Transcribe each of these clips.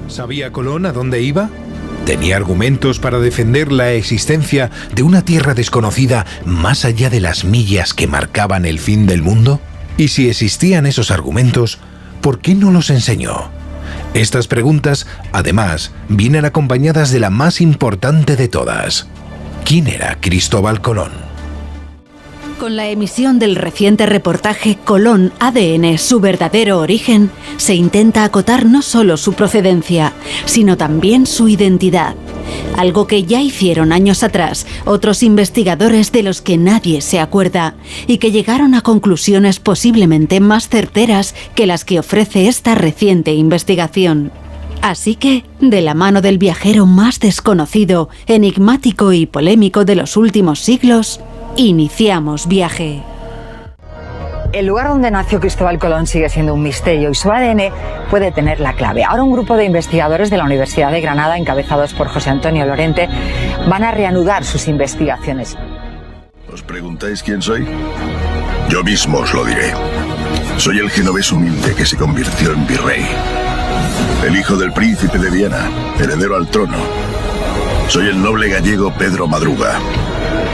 ¿Sabía Colón a dónde iba? ¿Tenía argumentos para defender la existencia de una tierra desconocida más allá de las millas que marcaban el fin del mundo? Y si existían esos argumentos, ¿por qué no los enseñó? Estas preguntas, además, vienen acompañadas de la más importante de todas. ¿Quién era Cristóbal Colón? Con la emisión del reciente reportaje Colón ADN, su verdadero origen, se intenta acotar no solo su procedencia, sino también su identidad. Algo que ya hicieron años atrás otros investigadores de los que nadie se acuerda y que llegaron a conclusiones posiblemente más certeras que las que ofrece esta reciente investigación. Así que, de la mano del viajero más desconocido, enigmático y polémico de los últimos siglos, iniciamos viaje. El lugar donde nació Cristóbal Colón sigue siendo un misterio y su ADN puede tener la clave. Ahora un grupo de investigadores de la Universidad de Granada, encabezados por José Antonio Lorente, van a reanudar sus investigaciones. ¿Os preguntáis quién soy? Yo mismo os lo diré. Soy el genovés humilde que se convirtió en virrey. El hijo del príncipe de Viena, heredero al trono. Soy el noble gallego Pedro Madruga.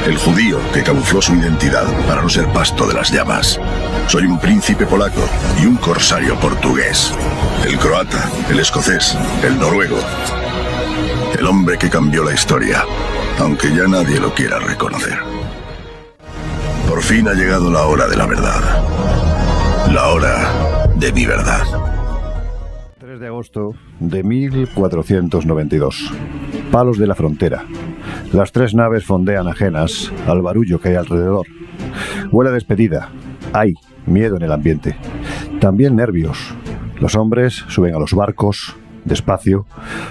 El judío que camufló su identidad para no ser pasto de las llamas. Soy un príncipe polaco y un corsario portugués. El croata, el escocés, el noruego. El hombre que cambió la historia, aunque ya nadie lo quiera reconocer. Por fin ha llegado la hora de la verdad. La hora de mi verdad. 3 de agosto de 1492. Palos de la Frontera. Las 3 naves fondean ajenas al barullo que hay alrededor. Huele a despedida. Hay miedo en el ambiente. También nervios. Los hombres suben a los barcos, despacio,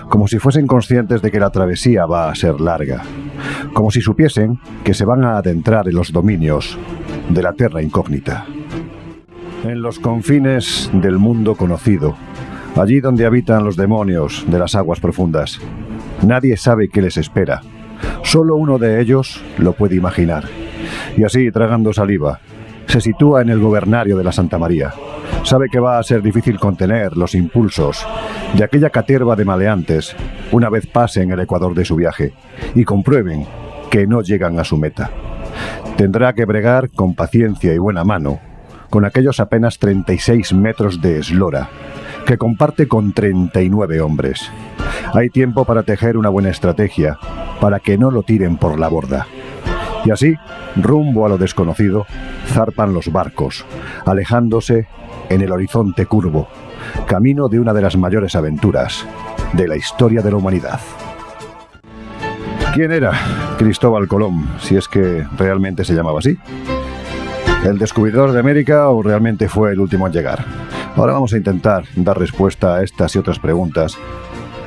como si fuesen conscientes de que la travesía va a ser larga. Como si supiesen que se van a adentrar en los dominios de la Terra Incógnita. En los confines del mundo conocido, allí donde habitan los demonios de las aguas profundas, nadie sabe qué les espera. Solo uno de ellos lo puede imaginar. Y así, tragando saliva, se sitúa en el gobernario de la Santa María. Sabe que va a ser difícil contener los impulsos de aquella caterva de maleantes una vez pasen el ecuador de su viaje y comprueben que no llegan a su meta. Tendrá que bregar con paciencia y buena mano con aquellos apenas 36 metros de eslora que comparte con 39 hombres. Hay tiempo para tejer una buena estrategia para que no lo tiren por la borda. Y así, rumbo a lo desconocido, zarpan los barcos, alejándose en el horizonte curvo, camino de una de las mayores aventuras de la historia de la humanidad. ¿Quién era Cristóbal Colón, si es que realmente se llamaba así? ¿El descubridor de América o realmente fue el último en llegar? Ahora vamos a intentar dar respuesta a estas y otras preguntas.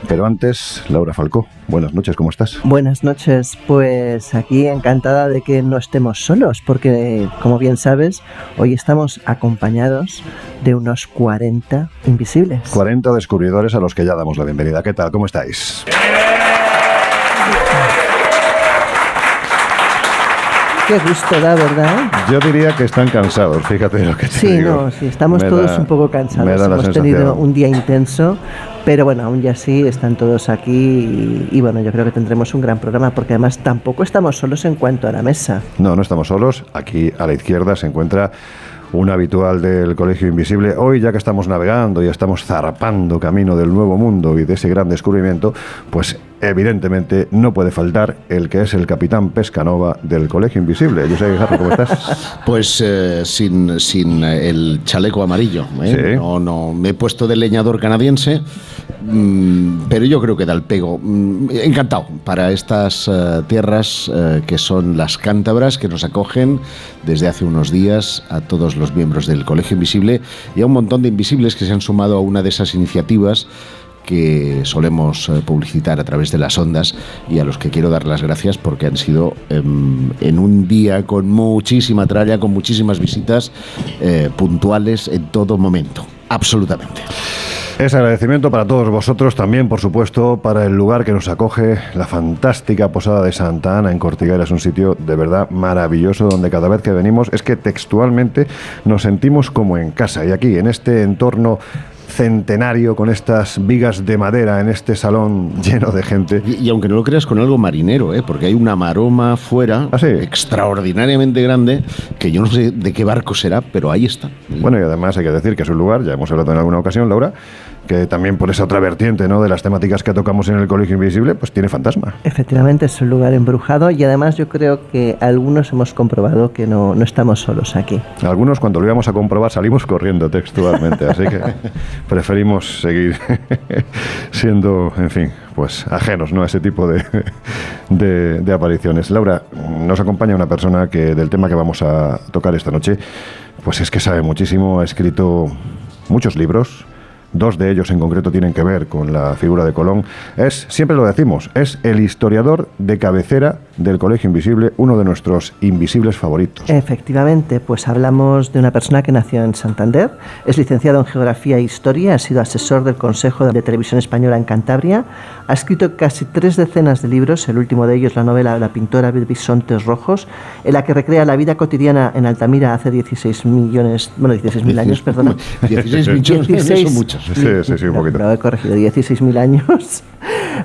Pero antes, Laura Falcó, buenas noches, ¿cómo estás? Buenas noches, pues aquí encantada de que no estemos solos, porque como bien sabes, hoy estamos acompañados de unos 40 invisibles. 40 descubridores a los que ya damos la bienvenida. ¿Qué tal? ¿Cómo estáis? Qué gusto da, ¿verdad? Yo diría que están cansados, fíjate lo que te digo. No, sí, estamos todos un poco cansados. Hemos tenido un día intenso, pero bueno, aún ya sí, están todos aquí y bueno, yo creo que tendremos un gran programa, porque además tampoco estamos solos en cuanto a la mesa. No estamos solos. Aquí a la izquierda se encuentra un habitual del Colegio Invisible. Hoy, ya que estamos navegando y estamos zarpando camino del nuevo mundo y de ese gran descubrimiento, pues evidentemente no puede faltar el que es el capitán Pescanova del Colegio Invisible. José Guijarro, ¿cómo estás? Pues sin el chaleco amarillo, ¿eh? Sí. No, me he puesto de leñador canadiense, pero yo creo que da el pego. Encantado para estas tierras que son las cántabras, que nos acogen desde hace unos días a todos los miembros del Colegio Invisible y a un montón de invisibles que se han sumado a una de esas iniciativas que solemos publicitar a través de las ondas, y a los que quiero dar las gracias porque han sido en un día con muchísima tralla, con muchísimas visitas, puntuales en todo momento, absolutamente. Ese agradecimiento para todos vosotros, también por supuesto para el lugar que nos acoge, la fantástica Posada de Santa Ana en Cortiguera. Es un sitio de verdad maravilloso donde cada vez que venimos es que textualmente nos sentimos como en casa, y aquí en este entorno centenario con estas vigas de madera en este salón lleno de gente. Y aunque no lo creas, con algo marinero, porque hay una maroma fuera extraordinariamente grande, que yo no sé de qué barco será, pero ahí está. Bueno, y además hay que decir que es un lugar, ya hemos hablado en alguna ocasión, Laura, que también por esa otra vertiente, ¿no?, de las temáticas que tocamos en el Colegio Invisible, pues tiene fantasma. Efectivamente, es un lugar embrujado y además yo creo que algunos hemos comprobado que no estamos solos aquí. Algunos, cuando lo íbamos a comprobar, salimos corriendo textualmente, así que preferimos seguir siendo, en fin, pues ajenos, ¿no?, a ese tipo de apariciones. Laura, nos acompaña una persona que del tema que vamos a tocar esta noche, pues es que sabe muchísimo, ha escrito muchos libros. 2 de ellos en concreto tienen que ver con la figura de Colón. Siempre lo decimos, es el historiador de cabecera del Colegio Invisible, uno de nuestros invisibles favoritos. Efectivamente, pues hablamos de una persona que nació en Santander, es licenciado en Geografía e Historia, ha sido asesor del Consejo de Televisión Española en Cantabria, ha escrito casi 3 decenas de libros, el último de ellos la novela La pintora de bisontes rojos, en la que recrea la vida cotidiana en Altamira hace 16.000 años, perdona. 16 millones, son muchos. Sí, un poquito. Lo he corregido, 16.000 años.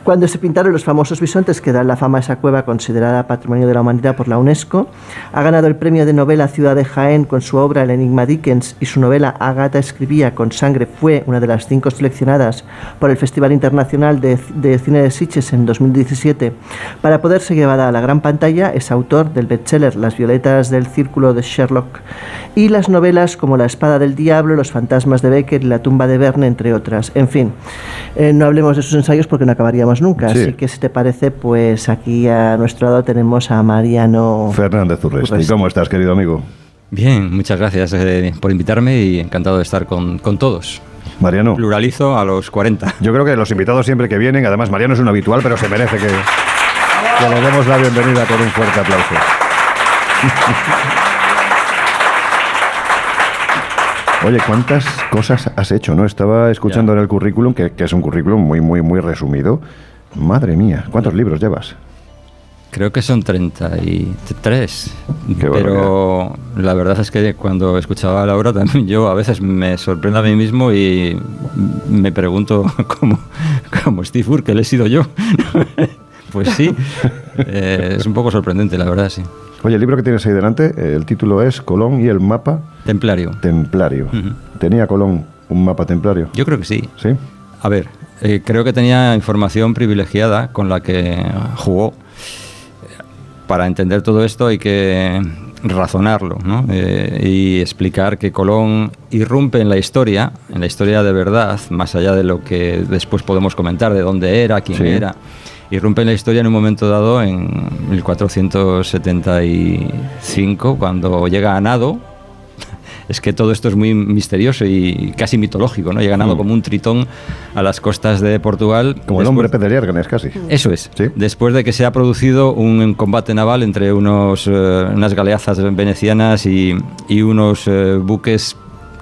Cuando se pintaron los famosos bisontes que dan la fama a esa cueva considerada Patrimonio de la Humanidad por la UNESCO, ha ganado el premio de novela Ciudad de Jaén con su obra El enigma Dickens, y su novela Agatha escribía con sangre fue una de las 5 seleccionadas por el Festival Internacional de Cine de Sitges en 2017. Para poder ser llevada a la gran pantalla, es autor del bestseller Las violetas del círculo de Sherlock y las novelas como La espada del diablo, Los fantasmas de Becker y La tumba de Verne, entre otras. En fin, no hablemos de sus ensayos porque no acabaríamos nunca, así que si te parece, pues aquí a nuestro lado tenemos a Mariano Fernández Urresti. ¿Cómo estás, querido amigo? Bien, muchas gracias por invitarme y encantado de estar con todos. Mariano. Pluralizo a los 40. Yo creo que los invitados siempre que vienen, además Mariano es un habitual, pero se merece que le demos la bienvenida con un fuerte aplauso. Oye, ¿cuántas cosas has hecho, no? Estaba escuchando en el currículum, que es un currículum muy resumido. Madre mía, ¿cuántos libros llevas? Creo que son 33. Qué pero la verdad es que cuando escuchaba a Laura también yo a veces me sorprendo a mí mismo y me pregunto cómo Steve Urkel he sido yo. Pues sí, es un poco sorprendente, la verdad, sí. Oye, el libro que tienes ahí delante, el título es Colón y el mapa... Templario. Uh-huh. ¿Tenía Colón un mapa templario? Yo creo que sí. ¿Sí? A ver, creo que tenía información privilegiada con la que jugó. Para entender todo esto hay que razonarlo, ¿no? Y explicar que Colón irrumpe en la historia de verdad, más allá de lo que después podemos comentar, de dónde era, quién era. Irrumpe en la historia en un momento dado, en 1475, cuando llega a nado. Es que todo esto es muy misterioso y casi mitológico, ¿no? Llega nado como un tritón a las costas de Portugal. Como el hombre Pez de Liérgenes, casi. Eso es. ¿Sí? Después de que se ha producido un combate naval entre unas galeazas venecianas y unos buques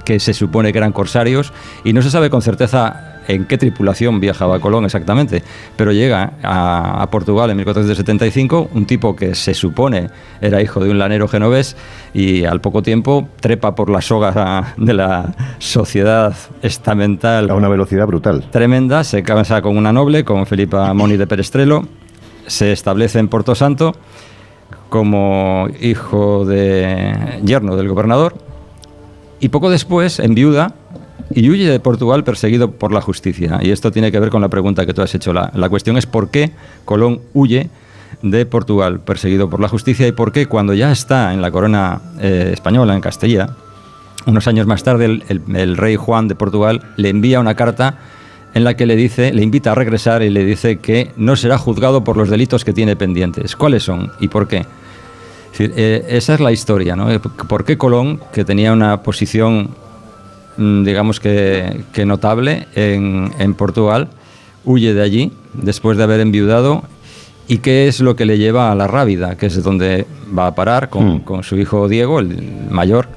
que se supone que eran corsarios, y no se sabe con certeza en qué tripulación viajaba Colón exactamente, pero llega a Portugal en 1475, un tipo que se supone era hijo de un lanero genovés, y al poco tiempo trepa por la soga de la sociedad estamental a una velocidad brutal, tremenda, se casa con una noble, con Felipa Moni de Perestrelo, se establece en Porto Santo como yerno del gobernador, y poco después enviuda y huye de Portugal perseguido por la justicia. Y esto tiene que ver con la pregunta que tú has hecho. La cuestión es por qué Colón huye de Portugal perseguido por la justicia, y por qué cuando ya está en la corona española, en Castilla, unos años más tarde el rey Juan de Portugal le envía una carta en la que le invita a regresar y le dice que no será juzgado por los delitos que tiene pendientes. ¿Cuáles son y por qué? Es decir, esa es la historia, ¿no? ¿Por qué Colón, que tenía una posición digamos que notable en Portugal, huye de allí después de haber enviudado? ¿Y qué es lo que le lleva a la Rábida, que es donde va a parar con su hijo Diego, el mayor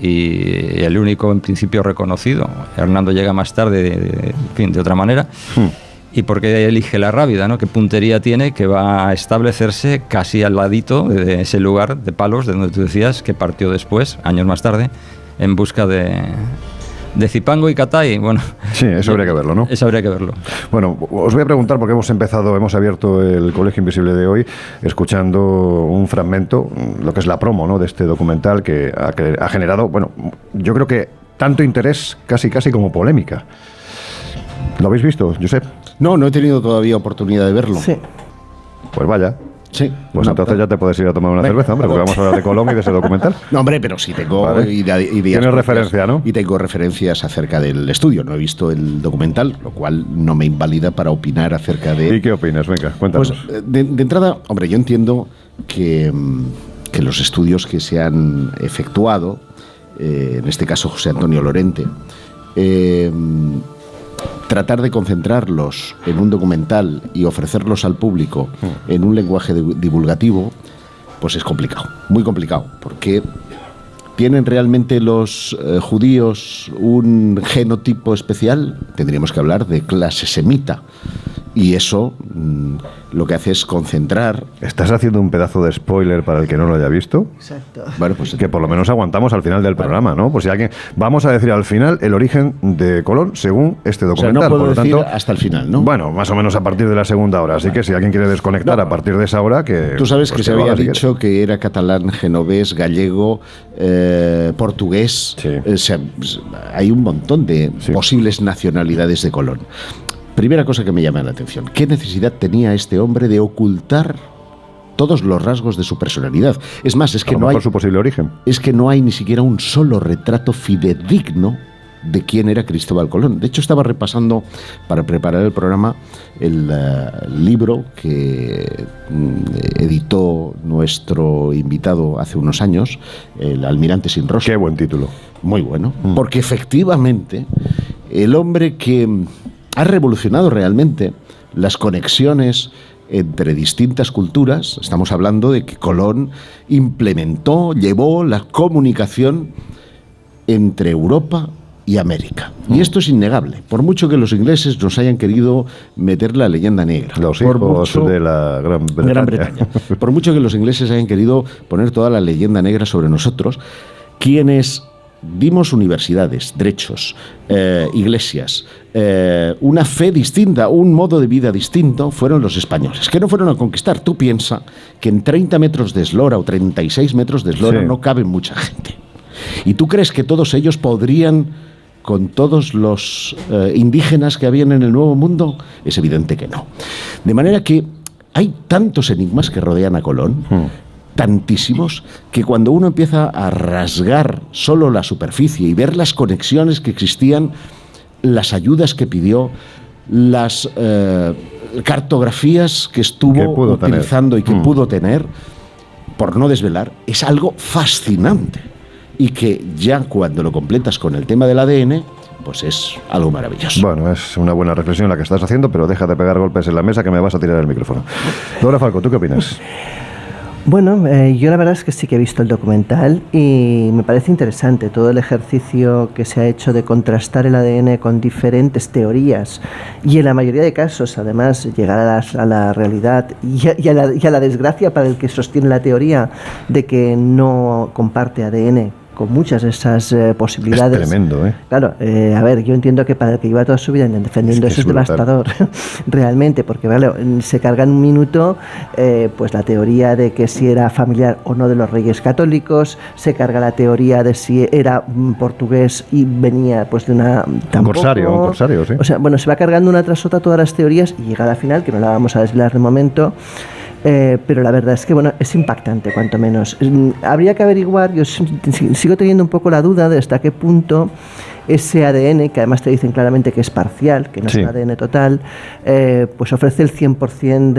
y el único en principio reconocido? Hernando llega más tarde, de otra manera. ¿Y por qué elige la Rábida, ¿no? ¿Qué puntería tiene que va a establecerse casi al ladito de ese lugar de Palos, de donde tú decías que partió después, años más tarde, en busca de De Zipango y Catay, bueno... Sí, eso habría que verlo, ¿no? Eso habría que verlo. Bueno, os voy a preguntar, porque hemos abierto el Colegio Invisible de hoy, escuchando un fragmento, lo que es la promo, ¿no?, de este documental que ha generado, bueno, yo creo que tanto interés, casi como polémica. ¿Lo habéis visto, Josep? No he tenido todavía oportunidad de verlo. Sí. Pues vaya. Sí. Pues entonces ya te puedes ir a tomar una cerveza, hombre, porque vamos a hablar de Colón y de ese documental. No, hombre, pero sí tengo Vale. Tienes referencia, ¿no? Y tengo referencias acerca del estudio. No he visto el documental, lo cual no me invalida para opinar acerca de... ¿Y qué opinas? Venga, cuéntanos. Pues, de entrada, hombre, yo entiendo que los estudios que se han efectuado, en este caso José Antonio Lorente, tratar de concentrarlos en un documental y ofrecerlos al público en un lenguaje divulgativo, pues es complicado, muy complicado, porque ¿tienen realmente los judíos un genotipo especial? Tendríamos que hablar de clase semita. Y eso lo que hace es concentrar... ¿Estás haciendo un pedazo de spoiler para el que no lo haya visto? Exacto. Bueno, pues Que por lo menos aguantamos al final del programa, ¿no? Pues si alguien... Vamos a decir al final el origen de Colón según este documental. O sea, no puedo por lo decir tanto, hasta el final, ¿no? Bueno, más o menos a partir de la segunda hora. Así que si alguien quiere desconectar a partir de esa hora, que... Tú sabes pues que se lo había haga si dicho que era catalán, genovés, gallego, portugués. Sí. O sea, hay un montón de posibles nacionalidades de Colón. Primera cosa que me llama la atención, ¿qué necesidad tenía este hombre de ocultar todos los rasgos de su personalidad? Es más, es que no hay... por su posible origen. Es que no hay ni siquiera un solo retrato fidedigno de quién era Cristóbal Colón. De hecho, estaba repasando para preparar el programa el libro que editó nuestro invitado hace unos años, El Almirante sin rostro. Qué buen título. Muy bueno, porque efectivamente el hombre que ha revolucionado realmente las conexiones entre distintas culturas, estamos hablando de que Colón llevó la comunicación entre Europa y América. Y esto es innegable, por mucho que los ingleses nos hayan querido meter la leyenda negra. Los por hijos de la Gran Bretaña. Por mucho que los ingleses hayan querido poner toda la leyenda negra sobre nosotros, quienes dimos universidades, derechos, iglesias, una fe distinta, un modo de vida distinto, fueron los españoles, que no fueron a conquistar. Tú piensas que en 30 metros de eslora o 36 metros de eslora no cabe mucha gente. ¿Y tú crees que todos ellos podrían, con todos los indígenas que habían en el Nuevo Mundo? Es evidente que no. De manera que hay tantos enigmas que rodean a Colón, tantísimos, que cuando uno empieza a rasgar solo la superficie y ver las conexiones que existían, las ayudas que pidió, las cartografías que estuvo utilizando y que pudo tener, por no desvelar, es algo fascinante. Y que ya cuando lo completas con el tema del ADN, pues es algo maravilloso. Bueno, es una buena reflexión la que estás haciendo, pero deja de pegar golpes en la mesa que me vas a tirar el micrófono. Laura Falco, ¿tú qué opinas? Bueno, yo la verdad es que sí que he visto el documental y me parece interesante todo el ejercicio que se ha hecho de contrastar el ADN con diferentes teorías y en la mayoría de casos, además, llegar a la realidad y a la desgracia para el que sostiene la teoría de que no comparte ADN con muchas de esas posibilidades. Es tremendo, ¿eh? Claro, a ver, yo entiendo que para el que lleva toda su vida defendiendo eso es devastador, realmente, porque vale, se carga en un minuto pues la teoría de que si era familiar o no de los reyes católicos, se carga la teoría de si era portugués y venía pues de una... Un corsario, sí. O sea, bueno, se va cargando una tras otra todas las teorías y llega a la final, que no la vamos a desvelar de momento. Pero la verdad es que bueno, es impactante, cuanto menos. Habría que averiguar, yo sigo teniendo un poco la duda de hasta qué punto ese ADN, que además te dicen claramente que es parcial, que no es un ADN total, pues ofrece el 100%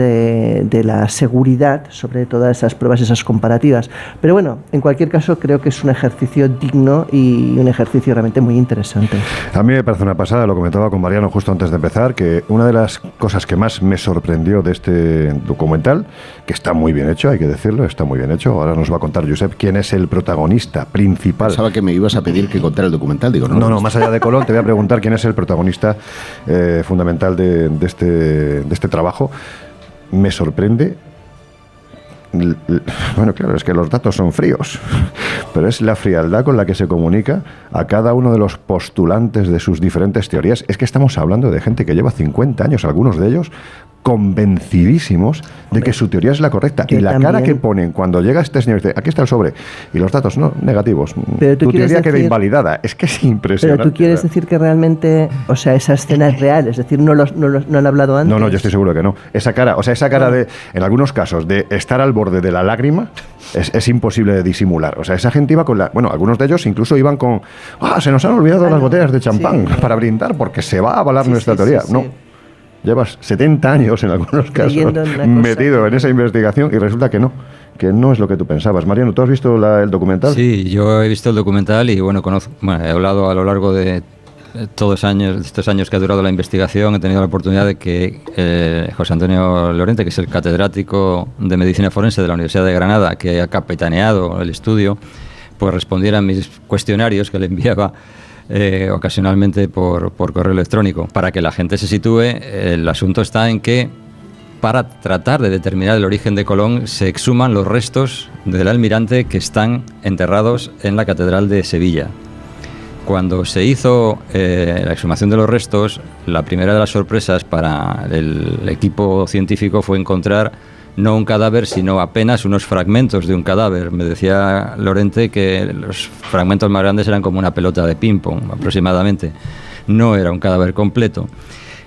de la seguridad sobre todas esas pruebas, esas comparativas. Pero bueno, en cualquier caso creo que es un ejercicio digno y un ejercicio realmente muy interesante. A mí me parece una pasada, lo comentaba con Mariano justo antes de empezar, que una de las cosas que más me sorprendió de este documental, que está muy bien hecho, hay que decirlo, está muy bien hecho. Ahora nos va a contar Josep quién es el protagonista principal. Pensaba que me ibas a pedir que contara el documental, digo, no, más allá de Colón, te voy a preguntar quién es el protagonista fundamental de este trabajo. Me sorprende Bueno, claro, es que los datos son fríos, pero es la frialdad con la que se comunica a cada uno de los postulantes de sus diferentes teorías. Es que estamos hablando de gente que lleva 50 años, algunos de ellos convencidísimos de que su teoría es la correcta. Y la también... cara que ponen cuando llega este señor y dice, aquí está el sobre, y los datos no, negativos. Pero tu teoría queda invalidada. Es que es impresionante. Pero tú quieres decir que realmente, o sea, esa escena es real, es decir, no han hablado antes. No, yo estoy seguro que no. Esa cara, de, en algunos casos, de estar al borde de la lágrima, es imposible de disimular. O sea, esa gente iba con bueno, algunos de ellos incluso iban con, se nos han olvidado las botellas de champán para brindar porque se va a avalar nuestra teoría. No. Llevas 70 años, en algunos casos, metido en esa investigación y resulta que no es lo que tú pensabas. Mariano, ¿tú has visto el documental? Sí, yo he visto el documental y he hablado a lo largo de todos estos años que ha durado la investigación. He tenido la oportunidad de que José Antonio Lorente, que es el catedrático de Medicina Forense de la Universidad de Granada, que ha capitaneado el estudio, pues respondiera a mis cuestionarios que le enviaba ocasionalmente por correo electrónico. Para que la gente se sitúe, el asunto está en que para tratar de determinar el origen de Colón se exhuman los restos del almirante que están enterrados en la Catedral de Sevilla. Cuando se hizo la exhumación de los restos, la primera de las sorpresas para el equipo científico fue encontrar no un cadáver, sino apenas unos fragmentos de un cadáver. Me decía Lorente que los fragmentos más grandes eran como una pelota de ping-pong, aproximadamente. No era un cadáver completo.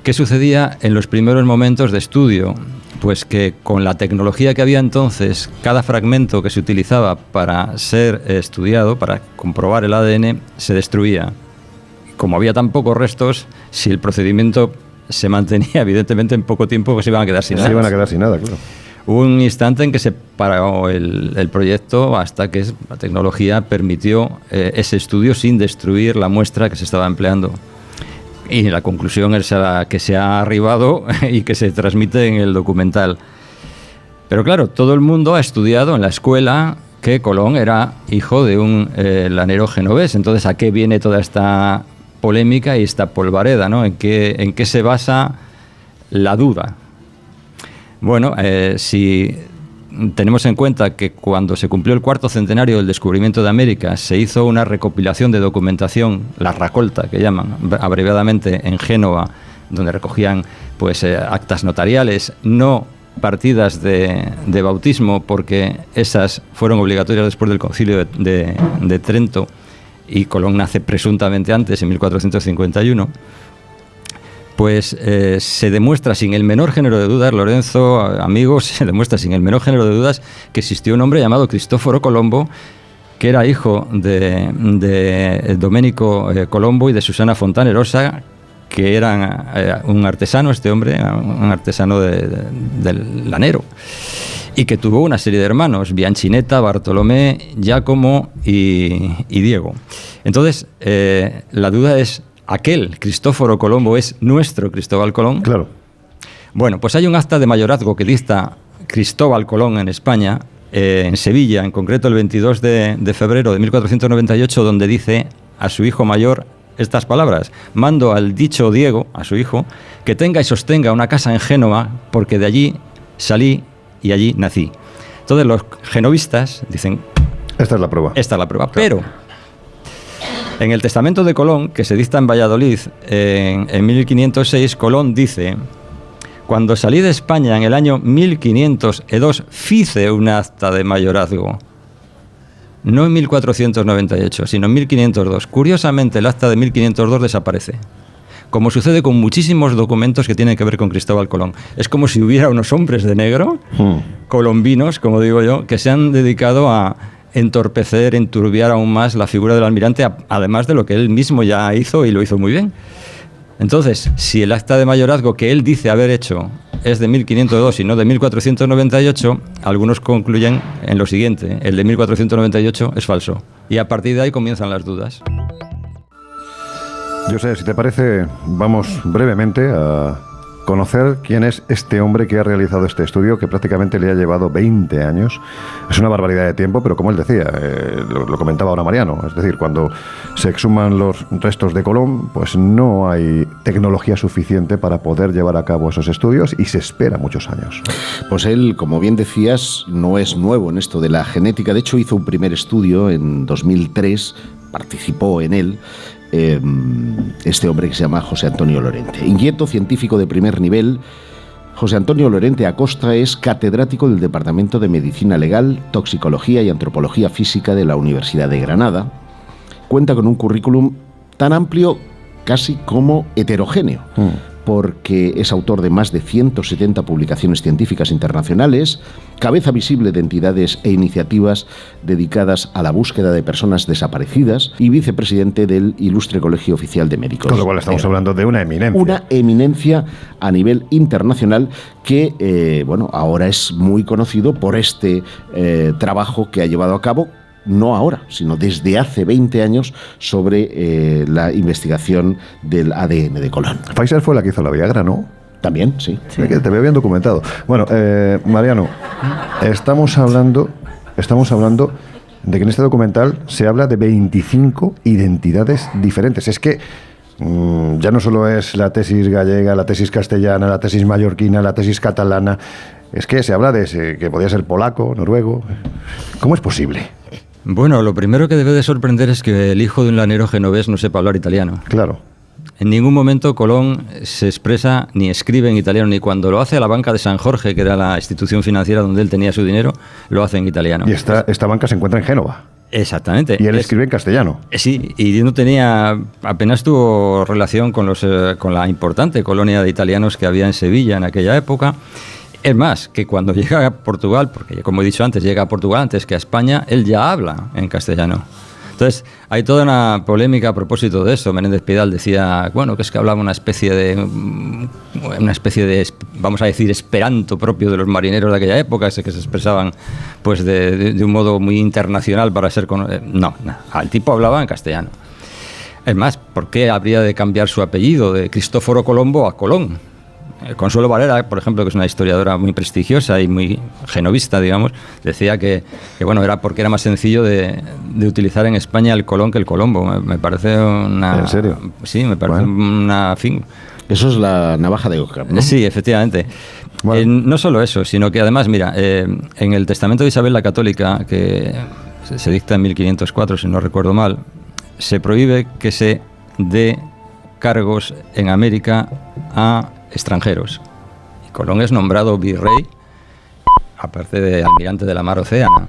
¿Qué sucedía en los primeros momentos de estudio? Pues que con la tecnología que había entonces, cada fragmento que se utilizaba para ser estudiado, para comprobar el ADN, se destruía. Como había tan pocos restos, si el procedimiento se mantenía, evidentemente en poco tiempo pues se iban a quedar sin nada. Se iban a quedar sin nada, claro. Hubo un instante en que se paró el proyecto hasta que la tecnología permitió ese estudio sin destruir la muestra que se estaba empleando. Y la conclusión es a la que se ha arribado y que se transmite en el documental. Pero claro, todo el mundo ha estudiado en la escuela que Colón era hijo de un lanero genovés. Entonces, ¿a qué viene toda esta polémica y esta polvareda, ¿no? ¿En qué se basa la duda? Bueno, si tenemos en cuenta que cuando se cumplió el 4º centenario del descubrimiento de América se hizo una recopilación de documentación, la Raccolta, que llaman abreviadamente, en Génova, donde recogían pues actas notariales, no partidas de bautismo, porque esas fueron obligatorias después del Concilio de Trento, y Colón nace presuntamente antes, en 1451. Pues se demuestra sin el menor género de dudas, Lorenzo, amigos, se demuestra sin el menor género de dudas que existió un hombre llamado Cristóforo Colombo, que era hijo de Domenico Colombo y de Susana Fontanerosa, que eran un artesano, este hombre, un artesano del lanero, y que tuvo una serie de hermanos, Bianchinetta, Bartolomé, Giacomo y Diego. Entonces, la duda es, ¿aquel Cristóforo Colombo es nuestro Cristóbal Colón? Claro. Bueno, pues hay un acta de mayorazgo que dicta Cristóbal Colón en España, en Sevilla, en concreto el 22 de febrero de 1498, donde dice a su hijo mayor estas palabras: mando al dicho Diego, a su hijo, que tenga y sostenga una casa en Génova, porque de allí salí y allí nací. Entonces los genovistas dicen... Esta es la prueba. Esta es la prueba, claro. Pero... en el testamento de Colón, que se dicta en Valladolid en 1506, Colón dice: cuando salí de España en el año 1502, fice un acta de mayorazgo. No en 1498, sino en 1502. Curiosamente, el acta de 1502 desaparece. Como sucede con muchísimos documentos que tienen que ver con Cristóbal Colón. Es como si hubiera unos hombres de negro, colombinos, como digo yo, que se han dedicado a entorpecer, enturbiar aún más la figura del almirante, además de lo que él mismo ya hizo, y lo hizo muy bien. Entonces, si el acta de mayorazgo que él dice haber hecho es de 1502 y no de 1498, algunos concluyen en lo siguiente: el de 1498 es falso. Y a partir de ahí comienzan las dudas. Yo sé, si te parece, vamos brevemente a conocer quién es este hombre que ha realizado este estudio, que prácticamente le ha llevado 20 años. Es una barbaridad de tiempo, pero como él decía, lo comentaba ahora Mariano, es decir, cuando se exhuman los restos de Colón, pues no hay tecnología suficiente para poder llevar a cabo esos estudios y se espera muchos años. Pues él, como bien decías, no es nuevo en esto de la genética. De hecho, hizo un primer estudio en 2003, participó en él, este hombre que se llama José Antonio Lorente. Inquieto científico de primer nivel, José Antonio Lorente Acosta es catedrático del Departamento de Medicina Legal, Toxicología y Antropología Física de la Universidad de Granada. Cuenta con un currículum tan amplio casi como heterogéneo, porque es autor de más de 170 publicaciones científicas internacionales, cabeza visible de entidades e iniciativas dedicadas a la búsqueda de personas desaparecidas y vicepresidente del Ilustre Colegio Oficial de Médicos. Con lo cual estamos hablando de una eminencia. Una eminencia a nivel internacional que, ahora es muy conocido por este trabajo que ha llevado a cabo, no ahora, sino desde hace 20 años, sobre la investigación del ADN de Colón. Pfizer fue la que hizo la Viagra, ¿no? También, sí. Que te veo bien documentado. Bueno, Mariano, estamos hablando de que en este documental se habla de 25 identidades diferentes. Es que ya no solo es la tesis gallega, la tesis castellana, la tesis mallorquina, la tesis catalana. Es que se habla de que podía ser polaco, noruego. ¿Cómo es posible? Bueno, lo primero que debe de sorprender es que el hijo de un lanero genovés no sepa hablar italiano. Claro. En ningún momento Colón se expresa ni escribe en italiano, ni cuando lo hace a la banca de San Jorge, que era la institución financiera donde él tenía su dinero, lo hace en italiano. Y esta banca se encuentra en Génova. Exactamente. Y él escribe en castellano. Sí, y no tenía, apenas tuvo relación con la importante colonia de italianos que había en Sevilla en aquella época. Es más, que cuando llega a Portugal, porque como he dicho antes, llega a Portugal antes que a España, él ya habla en castellano. Entonces, hay toda una polémica a propósito de eso. Menéndez Pidal decía, que es que hablaba una especie de, vamos a decir, esperanto propio de los marineros de aquella época, que se expresaban pues de un modo muy internacional para ser... No, el tipo hablaba en castellano. Es más, ¿por qué habría de cambiar su apellido de Cristóforo Colombo a Colón? Consuelo Varela, por ejemplo, que es una historiadora muy prestigiosa y muy genovista, digamos, decía que era porque era más sencillo de utilizar en España el Colón que el Colombo. Me parece una... ¿En serio? Sí, me parece una... fin. Eso es la navaja de Ockham, ¿no? Sí, efectivamente. Bueno. No solo eso, sino que además, mira, en el testamento de Isabel la Católica, que se dicta en 1504, si no recuerdo mal, se prohíbe que se dé cargos en América a extranjeros. Y Colón es nombrado virrey, aparte de almirante de la mar Océana.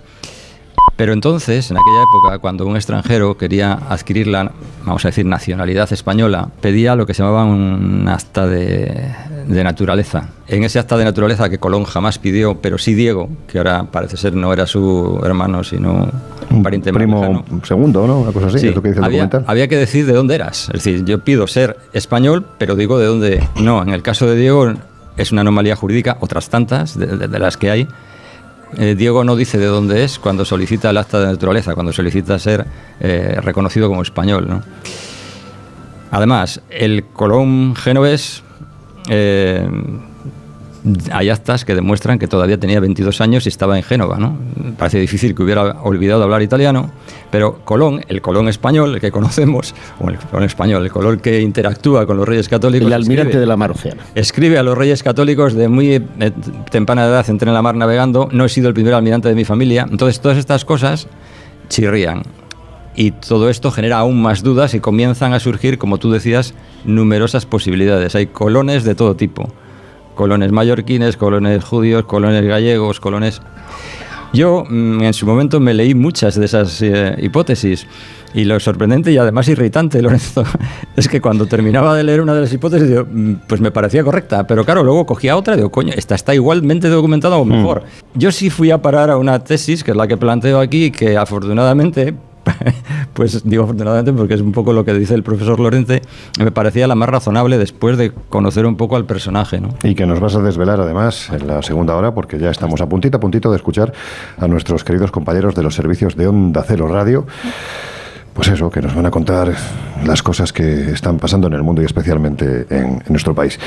Pero entonces, en aquella época, cuando un extranjero quería adquirir la, vamos a decir, nacionalidad española, pedía lo que se llamaba un acta de naturaleza. En ese acta de naturaleza que Colón jamás pidió, pero sí Diego, que ahora parece ser no era su hermano, sino un pariente primo lejano. Segundo, ¿no? Una cosa así, Sí, es lo que dice el documental. Había que decir de dónde eras. Es decir, yo pido ser español, pero digo de dónde. No, en el caso de Diego es una anomalía jurídica, otras tantas de las que hay. Diego no dice de dónde es cuando solicita el acta de naturaleza, cuando solicita ser reconocido como español, ¿no? Además, el Colón genovés, hay actas que demuestran que todavía tenía 22 años y estaba en Génova, ¿no? Parece difícil que hubiera olvidado hablar italiano, pero Colón, el Colón español, el que conocemos, o el Colón español, el Colón que interactúa con los reyes católicos... El almirante de la mar Océana. Escribe a los reyes católicos de muy temprana edad, entré en la mar navegando, no he sido el primer almirante de mi familia. Entonces, todas estas cosas chirrían. Y todo esto genera aún más dudas y comienzan a surgir, como tú decías, numerosas posibilidades. Hay colones de todo tipo. Colones mallorquines, colones judíos, colones gallegos, colones... Yo en su momento me leí muchas de esas hipótesis y lo sorprendente y además irritante, Lorenzo, es que cuando terminaba de leer una de las hipótesis, yo, pues me parecía correcta, pero claro, luego cogía otra y digo, coño, esta está igualmente documentada o mejor. Yo sí fui a parar a una tesis, que es la que planteo aquí, que afortunadamente... Pues digo afortunadamente porque es un poco lo que dice el profesor Lorente, me parecía la más razonable después de conocer un poco al personaje, ¿no? Y que nos vas a desvelar además en la segunda hora, porque ya estamos a puntito de escuchar a nuestros queridos compañeros de los servicios de Onda Cero Radio. pues eso, que nos van a contar las cosas que están pasando en el mundo y especialmente en nuestro país.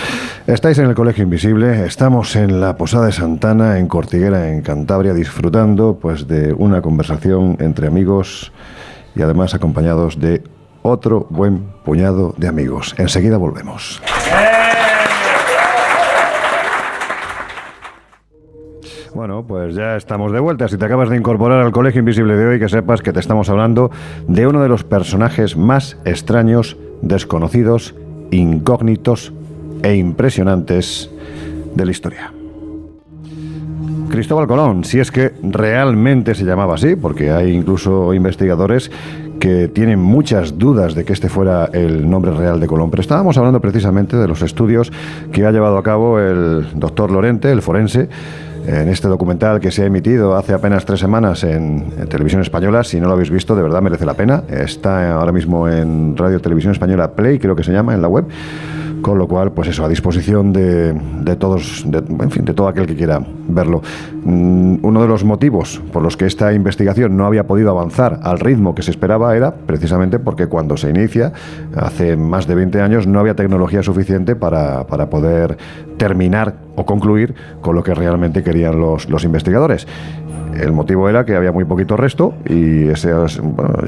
Estáis en el Colegio Invisible, estamos en la Posada de Santana, en Cortiguera, en Cantabria, disfrutando pues de una conversación entre amigos y además acompañados de otro buen puñado de amigos. Enseguida volvemos. Bueno, pues ya estamos de vuelta. Si te acabas de incorporar al Colegio Invisible de hoy, que sepas que te estamos hablando de uno de los personajes más extraños, desconocidos, incógnitos e impresionantes de la historia. Cristóbal Colón, si es que realmente se llamaba así, porque hay incluso investigadores que tienen muchas dudas de que este fuera el nombre real de Colón. Pero estábamos hablando precisamente de los estudios que ha llevado a cabo el doctor Lorente, el forense, en este documental que se ha emitido hace apenas 3 semanas en Televisión Española. Si no lo habéis visto, de verdad merece la pena. Está ahora mismo en Radio Televisión Española Play, creo que se llama, en la web. Con lo cual, pues eso, a disposición de todos, en fin, de todo aquel que quiera verlo. Uno de los motivos por los que esta investigación no había podido avanzar al ritmo que se esperaba era precisamente porque cuando se inicia, hace más de 20 años, no había tecnología suficiente para poder terminar o concluir con lo que realmente querían los investigadores. El motivo era que había muy poquito resto y llegó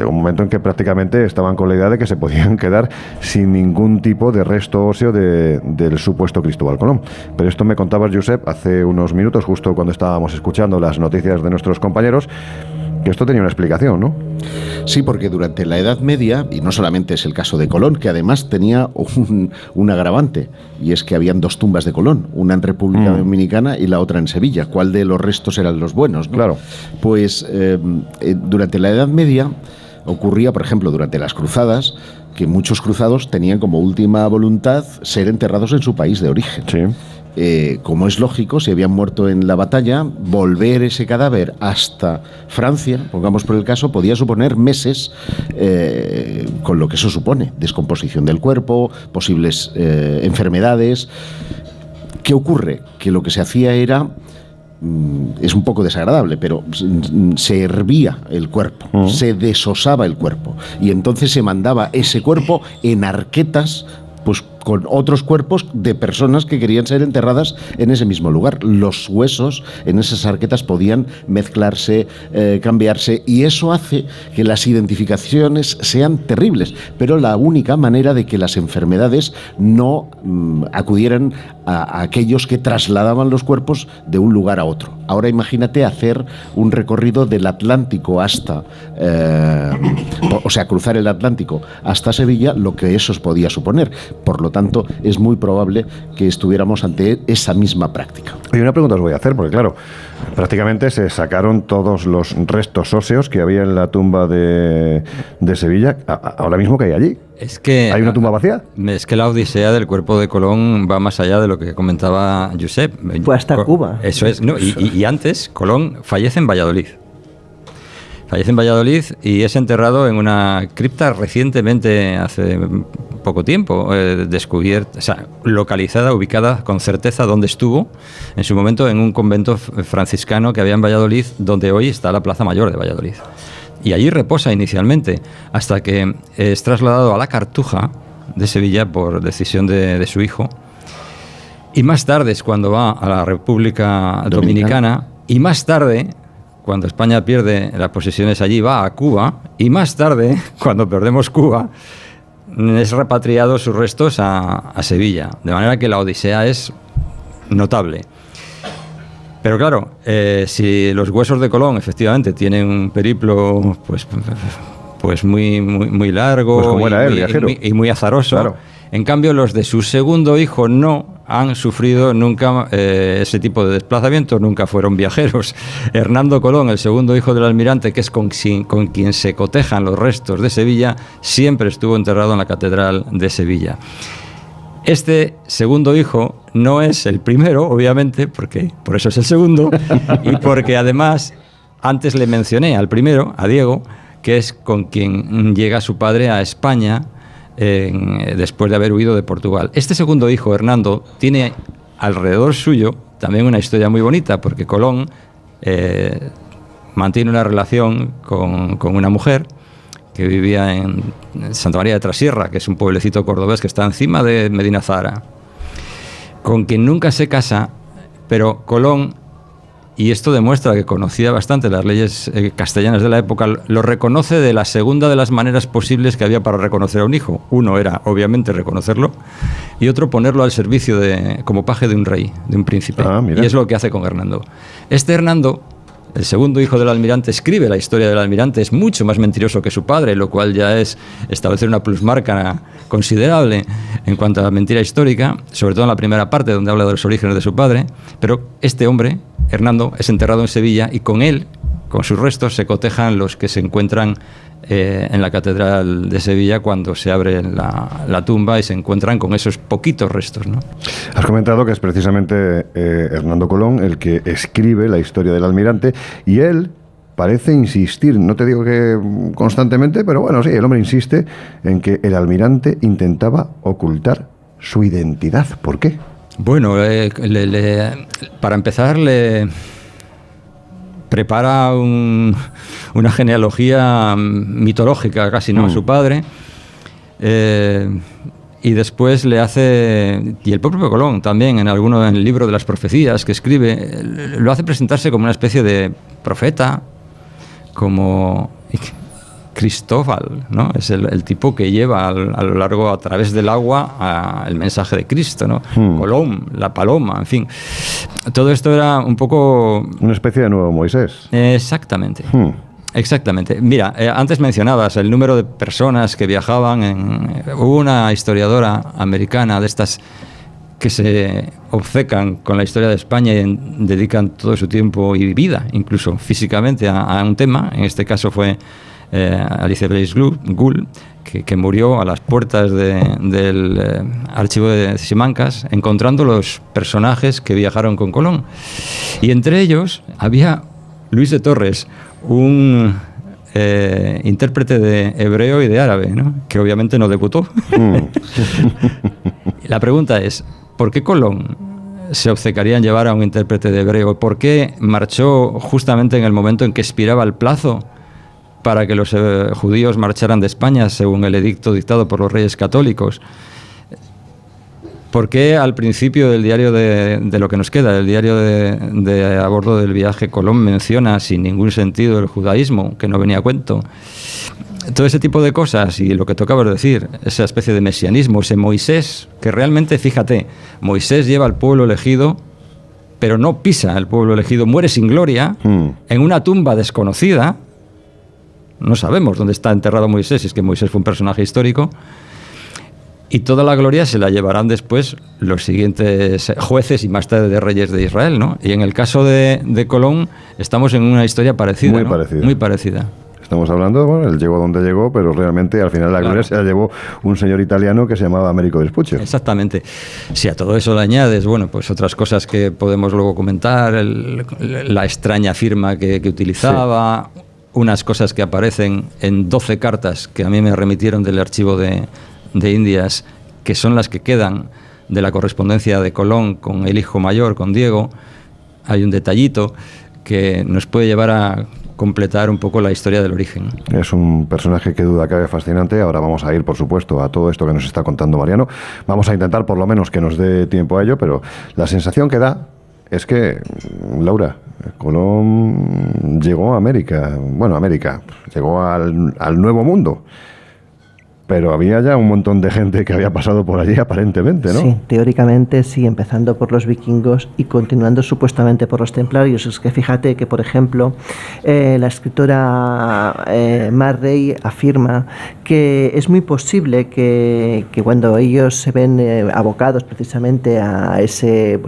un momento en que prácticamente estaban con la idea de que se podían quedar sin ningún tipo de resto óseo del supuesto Cristóbal Colón. Pero esto me contaba Josep hace unos minutos, justo cuando estábamos escuchando las noticias de nuestros compañeros, que esto tenía una explicación, ¿no? Sí, porque durante la Edad Media, y no solamente es el caso de Colón, que además tenía un agravante, y es que habían 2 tumbas de Colón, una en República Dominicana y la otra en Sevilla. ¿Cuál de los restos eran los buenos, no? Claro. Pues durante la Edad Media ocurría, por ejemplo, durante las cruzadas, que muchos cruzados tenían como última voluntad ser enterrados en su país de origen. Sí. Como es lógico, si habían muerto en la batalla, volver ese cadáver hasta Francia, pongamos por el caso, podía suponer meses, con lo que eso supone, descomposición del cuerpo, posibles enfermedades. ¿Qué ocurre? Que lo que se hacía era, es un poco desagradable, pero se hervía el cuerpo, se desosaba el cuerpo, y entonces se mandaba ese cuerpo en arquetas, pues con otros cuerpos de personas que querían ser enterradas en ese mismo lugar. Los huesos en esas arquetas podían mezclarse, cambiarse, y eso hace que las identificaciones sean terribles, pero la única manera de que las enfermedades no acudieran a aquellos que trasladaban los cuerpos de un lugar a otro. Ahora imagínate hacer un recorrido del Atlántico hasta, cruzar el Atlántico hasta Sevilla, lo que eso podía suponer. Por lo tanto, es muy probable que estuviéramos ante esa misma práctica. Y una pregunta os voy a hacer, porque claro, prácticamente se sacaron todos los restos óseos que había en la tumba de Sevilla. Ahora mismo, ¿qué hay allí? Es que ¿hay una tumba vacía? Es que la odisea del cuerpo de Colón va más allá de lo que comentaba Josep. Fue hasta Cuba. Eso es, ¿no? Y antes, Colón fallece en Valladolid. Fallece en Valladolid y es enterrado en una cripta recientemente, hace poco tiempo, descubierta, o sea, localizada, ubicada con certeza donde estuvo en su momento, en un convento franciscano que había en Valladolid, donde hoy está la Plaza Mayor de Valladolid. Y allí reposa inicialmente, hasta que es trasladado a la Cartuja de Sevilla por decisión de su hijo. Y más tarde es cuando va a la República Dominicana, y más tarde, cuando España pierde las posesiones allí, va a Cuba, y más tarde, cuando perdemos Cuba, es repatriado sus restos a Sevilla. De manera que la odisea es notable. Pero claro, si los huesos de Colón efectivamente tienen un periplo pues muy largo, pues como era él, viajero, y muy azaroso, claro. En cambio los de su segundo hijo no han sufrido nunca ese tipo de desplazamientos, nunca fueron viajeros. Hernando Colón, el segundo hijo del almirante, que es con quien se cotejan los restos de Sevilla, siempre estuvo enterrado en la Catedral de Sevilla. Este segundo hijo no es el primero, obviamente, porque por eso es el segundo, y porque además antes le mencioné al primero, a Diego, que es con quien llega su padre a España después de haber huido de Portugal. Este segundo hijo, Hernando, tiene alrededor suyo también una historia muy bonita, porque Colón mantiene una relación con una mujer que vivía en Santa María de Trasierra, que es un pueblecito cordobés que está encima de Medina Zahara, con quien nunca se casa, pero Colón, y esto demuestra que conocía bastante las leyes castellanas de la época, lo reconoce de la segunda de las maneras posibles que había para reconocer a un hijo. Uno era, obviamente, reconocerlo, y otro ponerlo al servicio como paje de un rey, de un príncipe. Y es lo que hace con Hernando. Este Hernando, el segundo hijo del almirante, escribe la historia del almirante, es mucho más mentiroso que su padre, lo cual ya es establecer una plusmarca considerable en cuanto a la mentira histórica, sobre todo en la primera parte donde habla de los orígenes de su padre. Pero este hombre, Hernando, es enterrado en Sevilla y con él, con sus restos, se cotejan los que se encuentran en la catedral de Sevilla cuando se abre la tumba y se encuentran con esos poquitos restos, ¿no? Has comentado que es precisamente Hernando Colón el que escribe la historia del almirante, y él parece insistir, no te digo que constantemente, pero bueno, sí, el hombre insiste en que el almirante intentaba ocultar su identidad. ¿Por qué? Bueno, para empezar, le prepara una genealogía mitológica casi, ¿no? A su padre, y después le hace, y el propio Colón también en el libro de las profecías que escribe, lo hace presentarse como una especie de profeta, como Cristóbal, ¿no? Es el tipo que lleva a lo largo, a través del agua, el mensaje de Cristo, ¿no? Colón, la paloma, en fin. Todo esto era un poco... una especie de nuevo Moisés. Exactamente. Exactamente. Mira, antes mencionabas el número de personas que viajaban. Hubo una historiadora americana de estas que se obcecan con la historia de España y dedican todo su tiempo y vida, incluso físicamente, a un tema. En este caso fue Alice Blaise Gould, que murió a las puertas del archivo de Simancas, encontrando los personajes que viajaron con Colón. Y entre ellos había Luis de Torres, un intérprete de hebreo y de árabe, ¿no? Que obviamente no debutó. La pregunta es, ¿por qué Colón se obcecaría en llevar a un intérprete de hebreo? ¿Por qué marchó justamente en el momento en que expiraba el plazo para que los judíos marcharan de España, según el edicto dictado por los reyes católicos? ¿Por qué al principio del diario de lo que nos queda, del diario de a bordo del viaje, Colón menciona sin ningún sentido el judaísmo, que no venía a cuento? Todo ese tipo de cosas, y lo que tocaba decir, esa especie de mesianismo, ese Moisés, que realmente, fíjate, Moisés lleva al pueblo elegido, pero no pisa el pueblo elegido, muere sin gloria, en una tumba desconocida. No sabemos dónde está enterrado Moisés, si es que Moisés fue un personaje histórico, y toda la gloria se la llevarán después los siguientes jueces y más tarde de reyes de Israel, ¿no? Y en el caso de Colón estamos en una historia parecida, muy ¿no? parecida. Muy parecida. Estamos hablando, bueno, él llegó donde llegó, pero realmente al final la gloria se la llevó un señor italiano que se llamaba Américo Vespucci. Exactamente. Si a todo eso le añades, bueno, pues otras cosas que podemos luego comentar, la extraña firma que utilizaba, sí, unas cosas que aparecen en 12 cartas que a mí me remitieron del archivo de Indias, que son las que quedan de la correspondencia de Colón con el hijo mayor, con Diego. Hay un detallito que nos puede llevar a completar un poco la historia del origen. Es un personaje que duda cabe fascinante. Ahora vamos a ir, por supuesto, a todo esto que nos está contando Mariano. Vamos a intentar por lo menos que nos dé tiempo a ello, pero la sensación que da es que, Laura, Colón llegó a América, llegó al Nuevo Mundo. Pero había ya un montón de gente que había pasado por allí, aparentemente, ¿no? Sí, teóricamente sí, empezando por los vikingos y continuando supuestamente por los templarios. Es que fíjate que, por ejemplo, la escritora Mar Rey afirma que es muy posible que cuando ellos se ven abocados precisamente a ese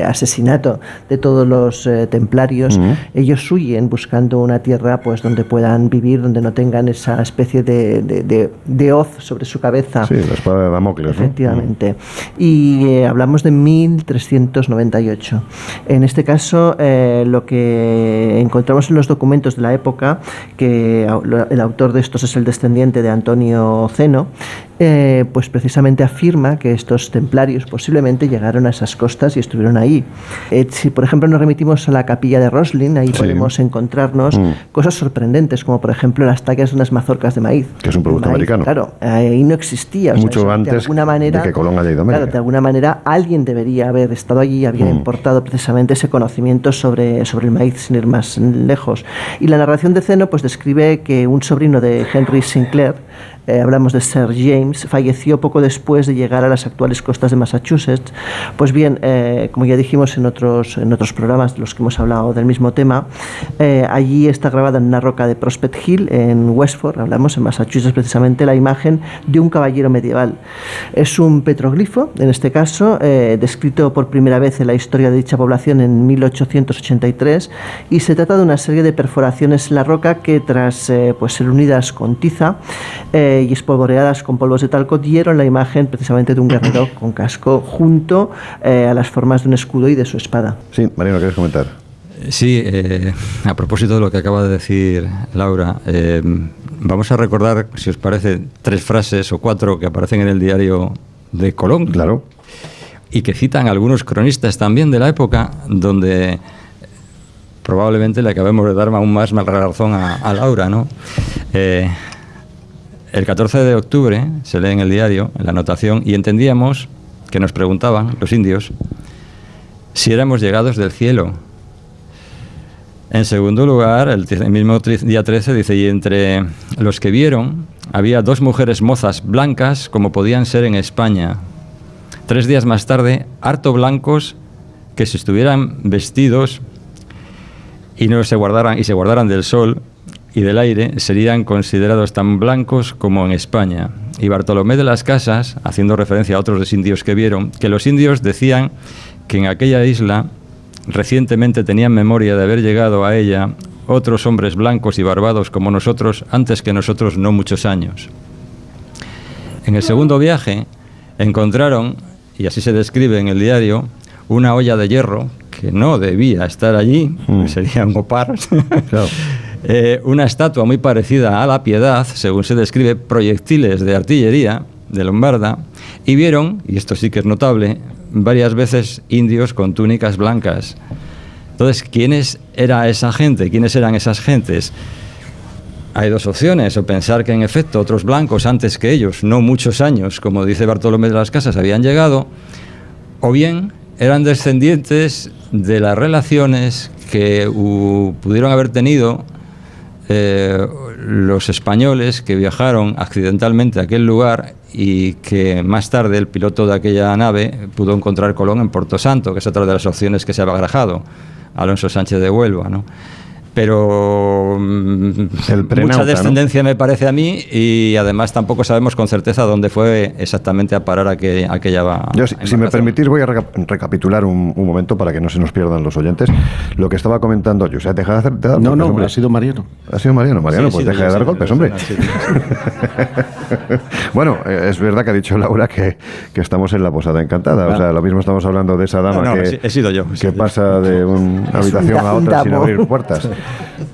asesinato de todos los templarios, ellos huyen buscando una tierra pues donde puedan vivir, donde no tengan esa especie de hoz sobre su cabeza. Sí, la espada de Damocles, ¿no? Efectivamente. Y hablamos de 1398. En este caso, lo que encontramos en los documentos de la época, que el autor de estos es el descendiente de Antonio Zeno, pues precisamente afirma que estos templarios posiblemente llegaron a esas costas y estuvieron ahí. Si por ejemplo nos remitimos a la capilla de Roslin, ahí podemos encontrarnos cosas sorprendentes, como por ejemplo las tallas de unas mazorcas de maíz. Que es un producto americano. Claro, ahí no existía. Mucho antes de alguna manera, de que Colón haya ido a América. Claro, de alguna manera alguien debería haber estado allí y había importado precisamente ese conocimiento sobre el maíz, sin ir más lejos. Y la narración de Zeno pues describe que un sobrino de Henry Sinclair, hablamos de Sir James, falleció poco después de llegar a las actuales costas de Massachusetts. Pues bien, como ya dijimos en otros programas de los que hemos hablado del mismo tema, allí está grabada en una roca de Prospect Hill, en Westford, hablamos en Massachusetts precisamente, la imagen de un caballero medieval. Es un petroglifo, en este caso, descrito por primera vez en la historia de dicha población en 1883, y se trata de una serie de perforaciones en la roca que tras pues ser unidas con tiza y espolvoreadas con polvos de talco dieron la imagen precisamente de un guerrero con casco junto a las formas de un escudo y de su espada. Sí, Mariano, ¿quieres comentar? Sí, a propósito de lo que acaba de decir Laura, vamos a recordar, si os parece, 3 frases o 4 que aparecen en el diario de Colón. Claro. Y que citan algunos cronistas también de la época, donde probablemente le acabemos de dar aún más razón a Laura, ¿no? El 14 de octubre se lee en el diario, en la anotación, y entendíamos que nos preguntaban los indios si éramos llegados del cielo. En segundo lugar, el mismo día 13 dice, y entre los que vieron había 2 mujeres mozas blancas como podían ser en España. 3 días más tarde, harto blancos que si estuvieran vestidos y se guardaran del sol y del aire, serían considerados tan blancos como en España. Y Bartolomé de las Casas, haciendo referencia a otros indios que vieron, que los indios decían que en aquella isla recientemente tenían memoria de haber llegado a ella otros hombres blancos y barbados como nosotros, antes que nosotros no muchos años. En el segundo viaje encontraron, y así se describe en el diario, una olla de hierro que no debía estar allí, sería un opar. Claro. Una estatua muy parecida a la Piedad, según se describe, proyectiles de artillería de Lombarda, y vieron, y esto sí que es notable, varias veces indios con túnicas blancas. Entonces, ¿quiénes era esa gente? ¿Quiénes eran esas gentes? Hay 2 opciones, o pensar que en efecto otros blancos antes que ellos, no muchos años, como dice Bartolomé de las Casas, habían llegado, o bien eran descendientes de las relaciones que pudieron haber tenido los españoles que viajaron accidentalmente a aquel lugar y que más tarde el piloto de aquella nave pudo encontrar Colón en Porto Santo, que es otra de las opciones que se ha barajado, Alonso Sánchez de Huelva, ¿no? Pero mucha descendencia, ¿no? Me parece a mí, y además tampoco sabemos con certeza dónde fue exactamente a parar aquella Yo, si me permitís, voy a recapitular un momento para que no se nos pierdan los oyentes lo que estaba comentando yo. O sea, deja de hacer... No, ha sido Mariano. Ha sido Mariano. Mariano, sí, pues deja de dar golpes, hombre. Bueno, es verdad que ha dicho Laura que estamos en la Posada Encantada. Claro. O sea, lo mismo estamos hablando de esa dama he sido yo. Que pasa de una habitación a otra sin abrir puertas.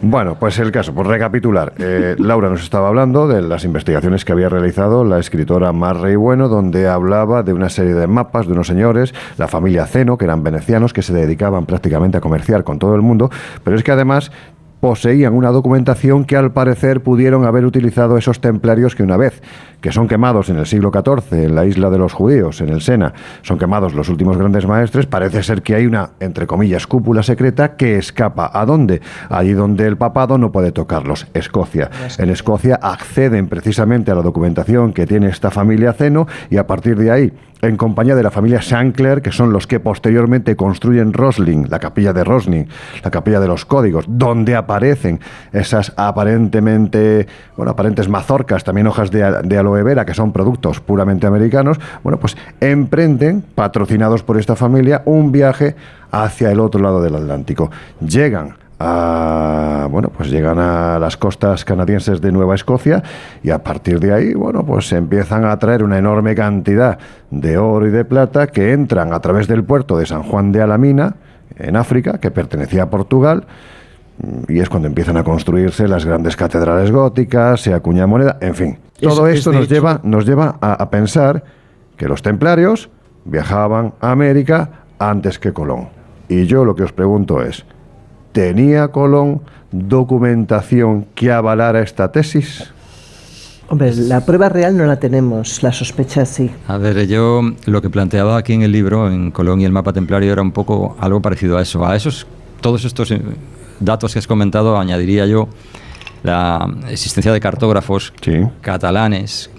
Bueno, pues el caso, por recapitular, Laura nos estaba hablando de las investigaciones que había realizado la escritora Mar Rey Bueno, donde hablaba de una serie de mapas de unos señores, la familia Zeno, que eran venecianos, que se dedicaban prácticamente a comerciar con todo el mundo, pero es que además poseían una documentación que al parecer pudieron haber utilizado esos templarios que una vez que son quemados en el siglo XIV en la isla de los judíos, en el Sena, son quemados los últimos grandes maestres, parece ser que hay una, entre comillas, cúpula secreta que escapa. ¿A dónde? Allí donde el papado no puede tocarlos, Escocia. En Escocia acceden precisamente a la documentación que tiene esta familia Zeno y a partir de ahí, en compañía de la familia Sancler, que son los que posteriormente construyen Roslin, la capilla de Roslin, la capilla de los códigos, donde aparecen esas aparentes mazorcas, también hojas de aloe vera, que son productos puramente americanos, bueno, pues emprenden, patrocinados por esta familia, un viaje hacia el otro lado del Atlántico. Llegan a las costas canadienses de Nueva Escocia y a partir de ahí, bueno, pues empiezan a traer una enorme cantidad de oro y de plata que entran a través del puerto de San Juan de Alamina, en África, que pertenecía a Portugal, y es cuando empiezan a construirse las grandes catedrales góticas, se acuña moneda, en fin. Todo esto nos lleva a pensar que los templarios viajaban a América antes que Colón. Y yo lo que os pregunto es, ¿tenía Colón documentación que avalara esta tesis? Hombre, la prueba real no la tenemos, la sospecha sí. A ver, yo lo que planteaba aquí en el libro, en Colón y el mapa templario, era un poco algo parecido a eso. A esos, todos estos datos que has comentado, añadiría yo la existencia de cartógrafos catalanes,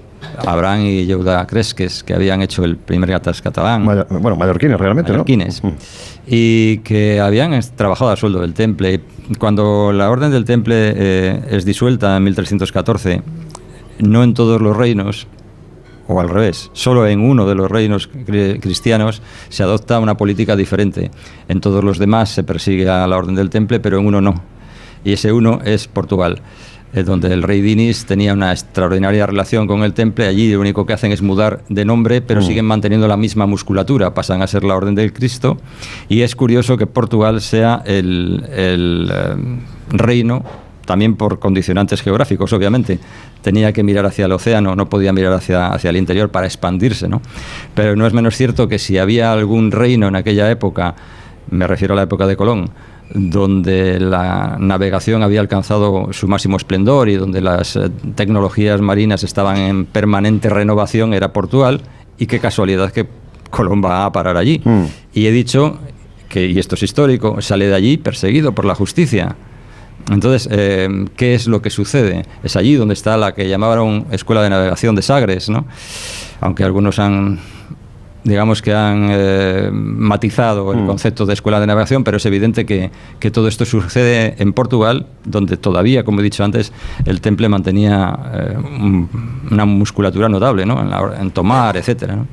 Abraham y Lleuda Cresques, que habían hecho el primer atlas catalán. Mallorquines realmente, mallorquines, ¿no? Y que habían trabajado a sueldo del Temple. Cuando la Orden del Temple es disuelta en 1314, no en todos los reinos, o al revés, solo en uno de los reinos cristianos se adopta una política diferente. En todos los demás se persigue a la Orden del Temple, pero en uno no. Y ese uno es Portugal, donde el rey Dinis tenía una extraordinaria relación con el Temple. Allí lo único que hacen es mudar de nombre, pero siguen manteniendo la misma musculatura, pasan a ser la Orden del Cristo. Y es curioso que Portugal sea el reino, también por condicionantes geográficos, obviamente. Tenía que mirar hacia el océano, no podía mirar hacia el interior para expandirse, ¿no? Pero no es menos cierto que si había algún reino en aquella época, me refiero a la época de Colón, donde la navegación había alcanzado su máximo esplendor y donde las tecnologías marinas estaban en permanente renovación, era Portugal. Y qué casualidad que Colón va a parar allí. Y he dicho que, y esto es histórico, sale de allí perseguido por la justicia. Entonces, ¿qué es lo que sucede? Es allí donde está la que llamaron Escuela de Navegación de Sagres, ¿no? Aunque algunos han matizado el concepto de escuela de navegación, pero es evidente que todo esto sucede en Portugal, donde todavía, como he dicho antes, el Temple mantenía una musculatura notable, ¿no? En tomar, etcétera, ¿no?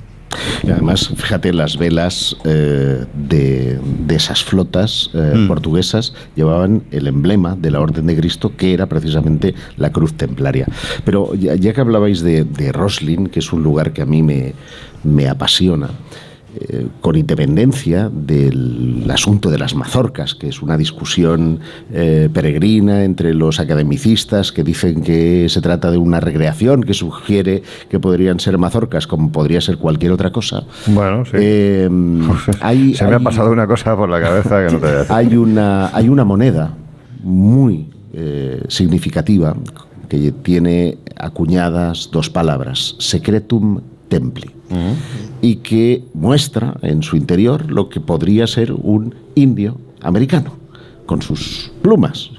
Y además, fíjate, las velas de esas flotas portuguesas llevaban el emblema de la Orden de Cristo, que era precisamente la cruz templaria. Pero ya que hablabais de Roslin, que es un lugar que a mí me apasiona, con independencia del asunto de las mazorcas, que es una discusión peregrina entre los academicistas que dicen que se trata de una recreación que sugiere que podrían ser mazorcas como podría ser cualquier otra cosa. Bueno, sí. Se me ha pasado una cosa por la cabeza que no te voy a decir. Hay una moneda muy significativa que tiene acuñadas dos palabras, Secretum Templi, y que muestra en su interior lo que podría ser un indio americano, con sus plumas.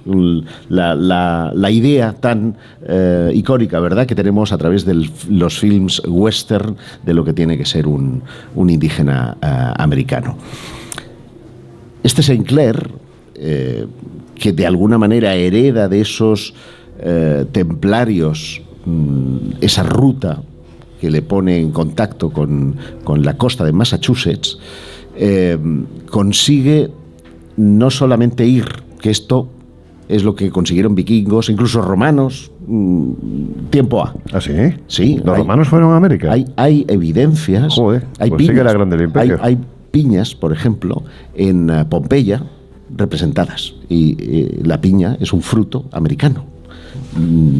La idea tan icónica, ¿verdad?, que tenemos a través de los films western de lo que tiene que ser un indígena americano. Este Saint Clair, que de alguna manera hereda de esos templarios esa ruta que le pone en contacto con la costa de Massachusetts, consigue no solamente ir, que esto es lo que consiguieron vikingos, incluso romanos, tiempo A. ¿Ah, sí? Sí. ¿Los romanos fueron a América? Hay evidencias. Joder, hay pues piñas, sí que era grande el imperio. Hay piñas, por ejemplo, en Pompeya, representadas. Y la piña es un fruto americano.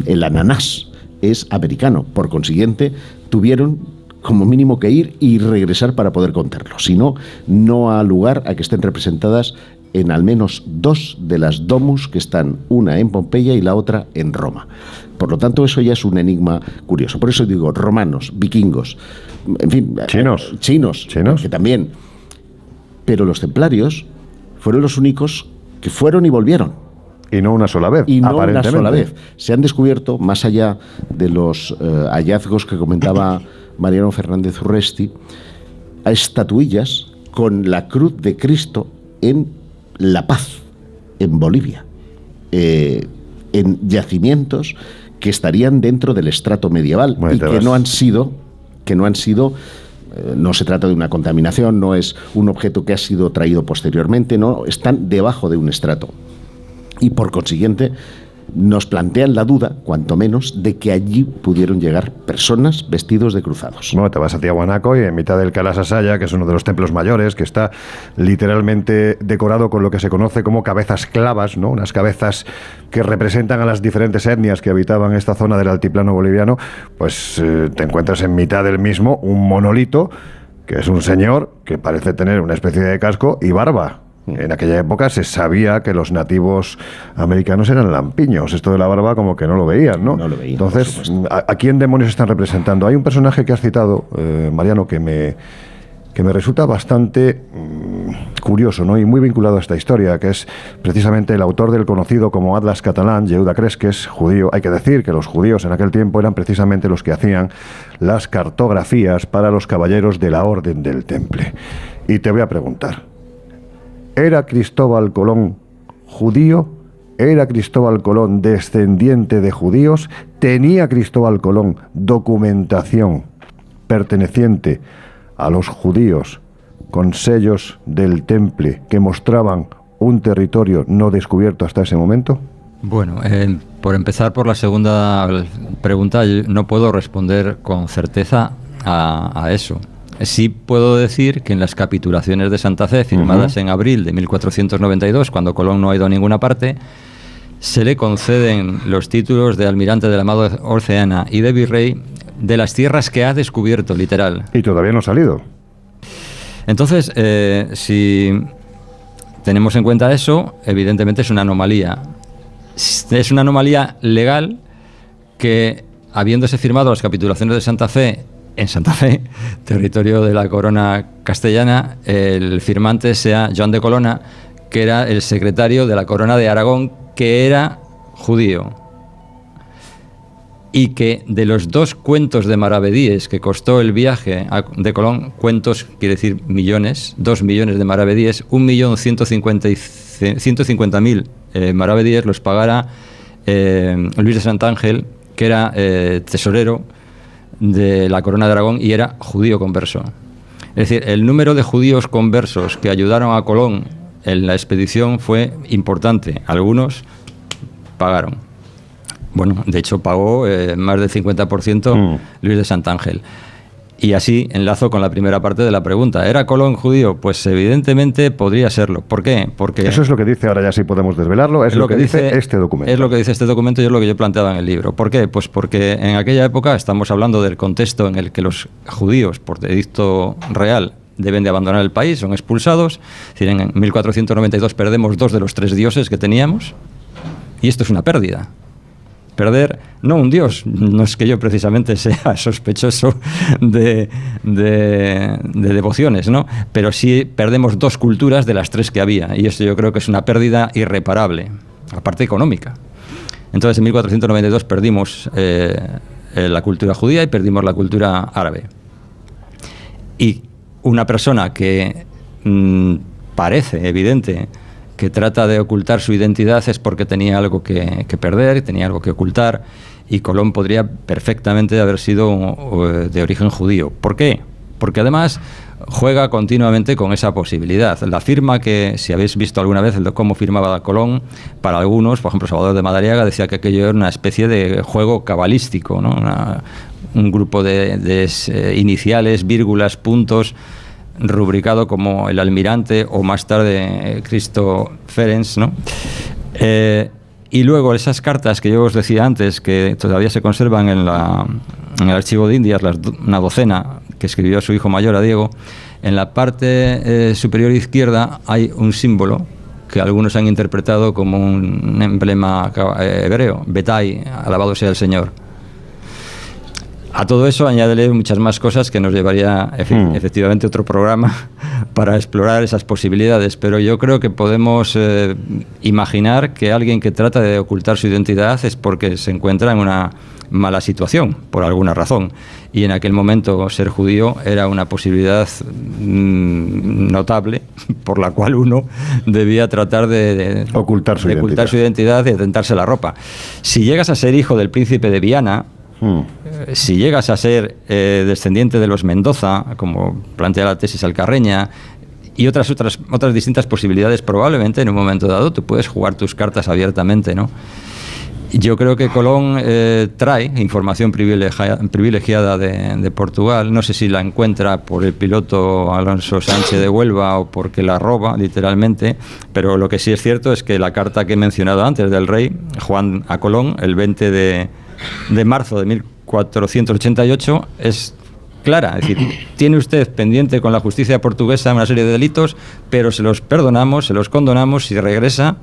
El ananás es americano. Por consiguiente, tuvieron como mínimo que ir y regresar para poder contarlo. Si no, no ha lugar a que estén representadas en al menos dos de las domus que están, una en Pompeya y la otra en Roma. Por lo tanto, eso ya es un enigma curioso. Por eso digo, romanos, vikingos, en fin... Chinos, que también. Pero los templarios fueron los únicos que fueron y volvieron. Y no una sola vez, y no una sola vez. Se han descubierto, más allá de los hallazgos que comentaba Mariano Fernández Urresti, estatuillas con la cruz de Cristo en La Paz, en Bolivia, en yacimientos que estarían dentro del estrato medieval y que no han sido, no se trata de una contaminación, no es un objeto que ha sido traído posteriormente, no, están debajo de un estrato. Y por consiguiente, nos plantean la duda, cuanto menos, de que allí pudieron llegar personas vestidos de cruzados. Bueno, te vas a Tiahuanaco y en mitad del Kalasasaya, que es uno de los templos mayores, que está literalmente decorado con lo que se conoce como cabezas clavas, ¿no? Unas cabezas que representan a las diferentes etnias que habitaban esta zona del altiplano boliviano, pues te encuentras en mitad del mismo un monolito, que es un señor que parece tener una especie de casco y barba. En aquella época se sabía que los nativos americanos eran lampiños. Esto de la barba como que no lo veían, ¿no? No lo veían. Entonces, ¿a quién demonios están representando? Hay un personaje que has citado, Mariano, que me resulta bastante curioso, ¿no? Y muy vinculado a esta historia, que es precisamente el autor del conocido como Atlas Catalán, Yehuda Cresques, judío. Hay que decir que los judíos en aquel tiempo eran precisamente los que hacían las cartografías para los caballeros de la Orden del Temple. Y te voy a preguntar, ¿era Cristóbal Colón judío? ¿Era Cristóbal Colón descendiente de judíos? ¿Tenía Cristóbal Colón documentación perteneciente a los judíos con sellos del Temple que mostraban un territorio no descubierto hasta ese momento? Bueno, por empezar por la segunda pregunta, yo no puedo responder con certeza a eso. Sí puedo decir que en las capitulaciones de Santa Fe, firmadas en abril de 1492, cuando Colón no ha ido a ninguna parte, se le conceden los títulos de almirante de la Armada Oceana y de virrey de las tierras que ha descubierto, literal. Y todavía no ha salido. Entonces, si tenemos en cuenta eso, evidentemente es una anomalía. Es una anomalía legal que, habiéndose firmado las capitulaciones de Santa Fe, en Santa Fe, territorio de la corona castellana, el firmante sea Joan de Colonna, que era el secretario de la corona de Aragón, que era judío. Y que de los 2 cuentos de maravedíes que costó el viaje de Colón, cuentos quiere decir millones, 2 millones de maravedíes, 1.150.000 maravedíes los pagara Luis de Santángel, que era tesorero de la corona de Aragón y era judío converso. Es decir, el número de judíos conversos que ayudaron a Colón en la expedición fue importante. Algunos pagaron. Bueno, de hecho pagó más del 50% Luis de Santángel. Y así enlazo con la primera parte de la pregunta. ¿Era Colón judío? Pues evidentemente podría serlo. ¿Por qué? Porque eso es lo que dice, ahora ya sí podemos desvelarlo, es lo que dice este documento. Es lo que dice este documento y es lo que yo planteaba en el libro. ¿Por qué? Pues porque en aquella época, estamos hablando del contexto en el que los judíos, por edicto real, deben de abandonar el país, son expulsados. Es decir, en 1492 perdemos 2 de los 3 dioses que teníamos y esto es una pérdida. Perder, no un dios, no es que yo precisamente sea sospechoso de devociones, ¿no? Pero sí perdemos 2 culturas de las 3 que había, y esto yo creo que es una pérdida irreparable, aparte económica. Entonces en 1492 perdimos la cultura judía y perdimos la cultura árabe. Y una persona que parece evidente que trata de ocultar su identidad es porque tenía algo que perder, tenía algo que ocultar, y Colón podría perfectamente haber sido de origen judío. ¿Por qué? Porque además juega continuamente con esa posibilidad. La firma que, si habéis visto alguna vez cómo firmaba Colón, para algunos, por ejemplo Salvador de Madariaga, decía que aquello era una especie de juego cabalístico, ¿no? Un grupo de iniciales, vírgulas, puntos, rubricado como el almirante o más tarde Cristo Ferenc, ¿no? Y luego esas cartas que yo os decía antes, que todavía se conservan en el archivo de Indias, una docena que escribió a su hijo mayor, a Diego, en la parte superior izquierda hay un símbolo que algunos han interpretado como un emblema hebreo, Betai, alabado sea el Señor. A todo eso añádele muchas más cosas que nos llevaría efectivamente otro programa para explorar esas posibilidades, pero yo creo que podemos imaginar que alguien que trata de ocultar su identidad es porque se encuentra en una mala situación, por alguna razón, y en aquel momento ser judío era una posibilidad notable por la cual uno debía tratar de ocultar su identidad y de tentarse la ropa. Si llegas a ser hijo del príncipe de Viana, si llegas a ser descendiente de los Mendoza, como plantea la tesis alcarreña, y otras distintas posibilidades, probablemente en un momento dado tú puedes jugar tus cartas abiertamente, ¿no? Yo creo que Colón trae información privilegiada de Portugal. No sé si la encuentra por el piloto Alonso Sánchez de Huelva o porque la roba, literalmente, pero lo que sí es cierto es que la carta que he mencionado antes del rey Juan a Colón, el 20 de marzo de 1488, es clara. Es decir, tiene usted pendiente con la justicia portuguesa una serie de delitos, pero se los perdonamos, se los condonamos si regresa,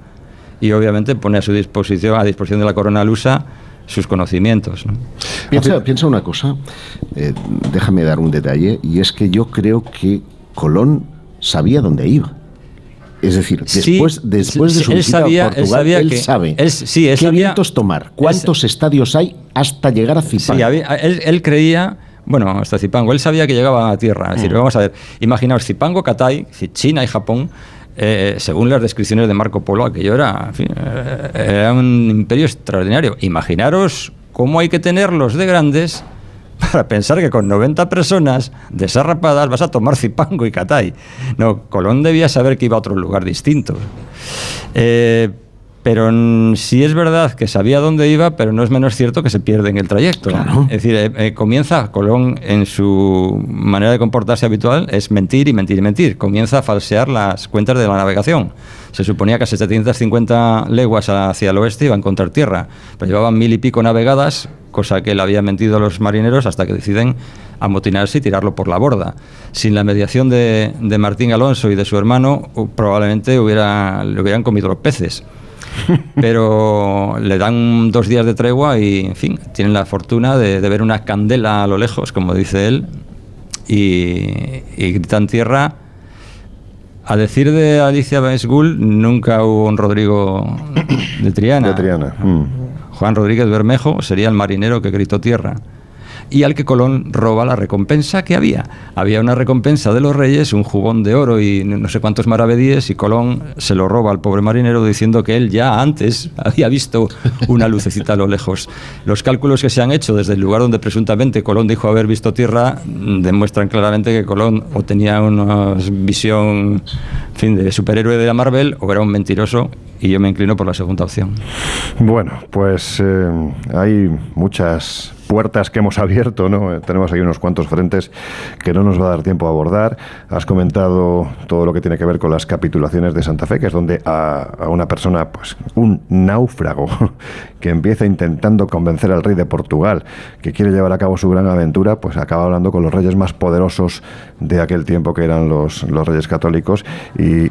y obviamente pone a disposición de la corona lusa sus conocimientos, ¿no? Piensa una cosa, déjame dar un detalle, y es que yo creo que Colón sabía dónde iba. Es decir, después de su visita a Portugal, él sabe qué vientos tomar, cuántos estadios hay hasta llegar a Zipango. Sí, él creía... Bueno, hasta Zipango. Él sabía que llegaba a tierra. Es decir, vamos a ver, imaginaos, Zipango, Cathay, China y Japón, según las descripciones de Marco Polo, aquello era, en fin, era un imperio extraordinario. Imaginaros cómo hay que tenerlos de grandes para pensar que con 90 personas desarrapadas vas a tomar Zipango y Cathay. No, Colón debía saber que iba a otro lugar distinto. Pero sí es verdad que sabía dónde iba, pero no es menos cierto que se pierde en el trayecto. Claro. Es decir, comienza Colón, en su manera de comportarse habitual, es mentir y mentir y mentir. Comienza a falsear las cuentas de la navegación. Se suponía que a 750 leguas hacia el oeste iba a encontrar tierra, pero llevaban 1000 y pico navegadas, cosa que le había mentido a los marineros hasta que deciden amotinarse y tirarlo por la borda. Sin la mediación de Martín Alonso y de su hermano, probablemente le hubieran comido los peces. Pero le dan 2 días de tregua y, en fin, tienen la fortuna de ver una candela a lo lejos, como dice él, y gritan tierra. A decir de Alicia Weisgull, nunca hubo un Rodrigo de Triana. Juan Rodríguez Bermejo sería el marinero que gritó tierra, y al que Colón roba la recompensa que había. Había una recompensa de los reyes, un jubón de oro y no sé cuántos maravedíes, y Colón se lo roba al pobre marinero diciendo que él ya antes había visto una lucecita a lo lejos. Los cálculos que se han hecho desde el lugar donde presuntamente Colón dijo haber visto tierra demuestran claramente que Colón o tenía una visión, en fin, de superhéroe de la Marvel, o era un mentiroso, y yo me inclino por la segunda opción. Bueno, pues hay muchas puertas que hemos abierto, ¿no? Tenemos ahí unos cuantos frentes que no nos va a dar tiempo a abordar. Has comentado todo lo que tiene que ver con las capitulaciones de Santa Fe, que es donde a una persona, pues un náufrago que empieza intentando convencer al rey de Portugal, que quiere llevar a cabo su gran aventura, pues acaba hablando con los reyes más poderosos de aquel tiempo, que eran los reyes católicos, y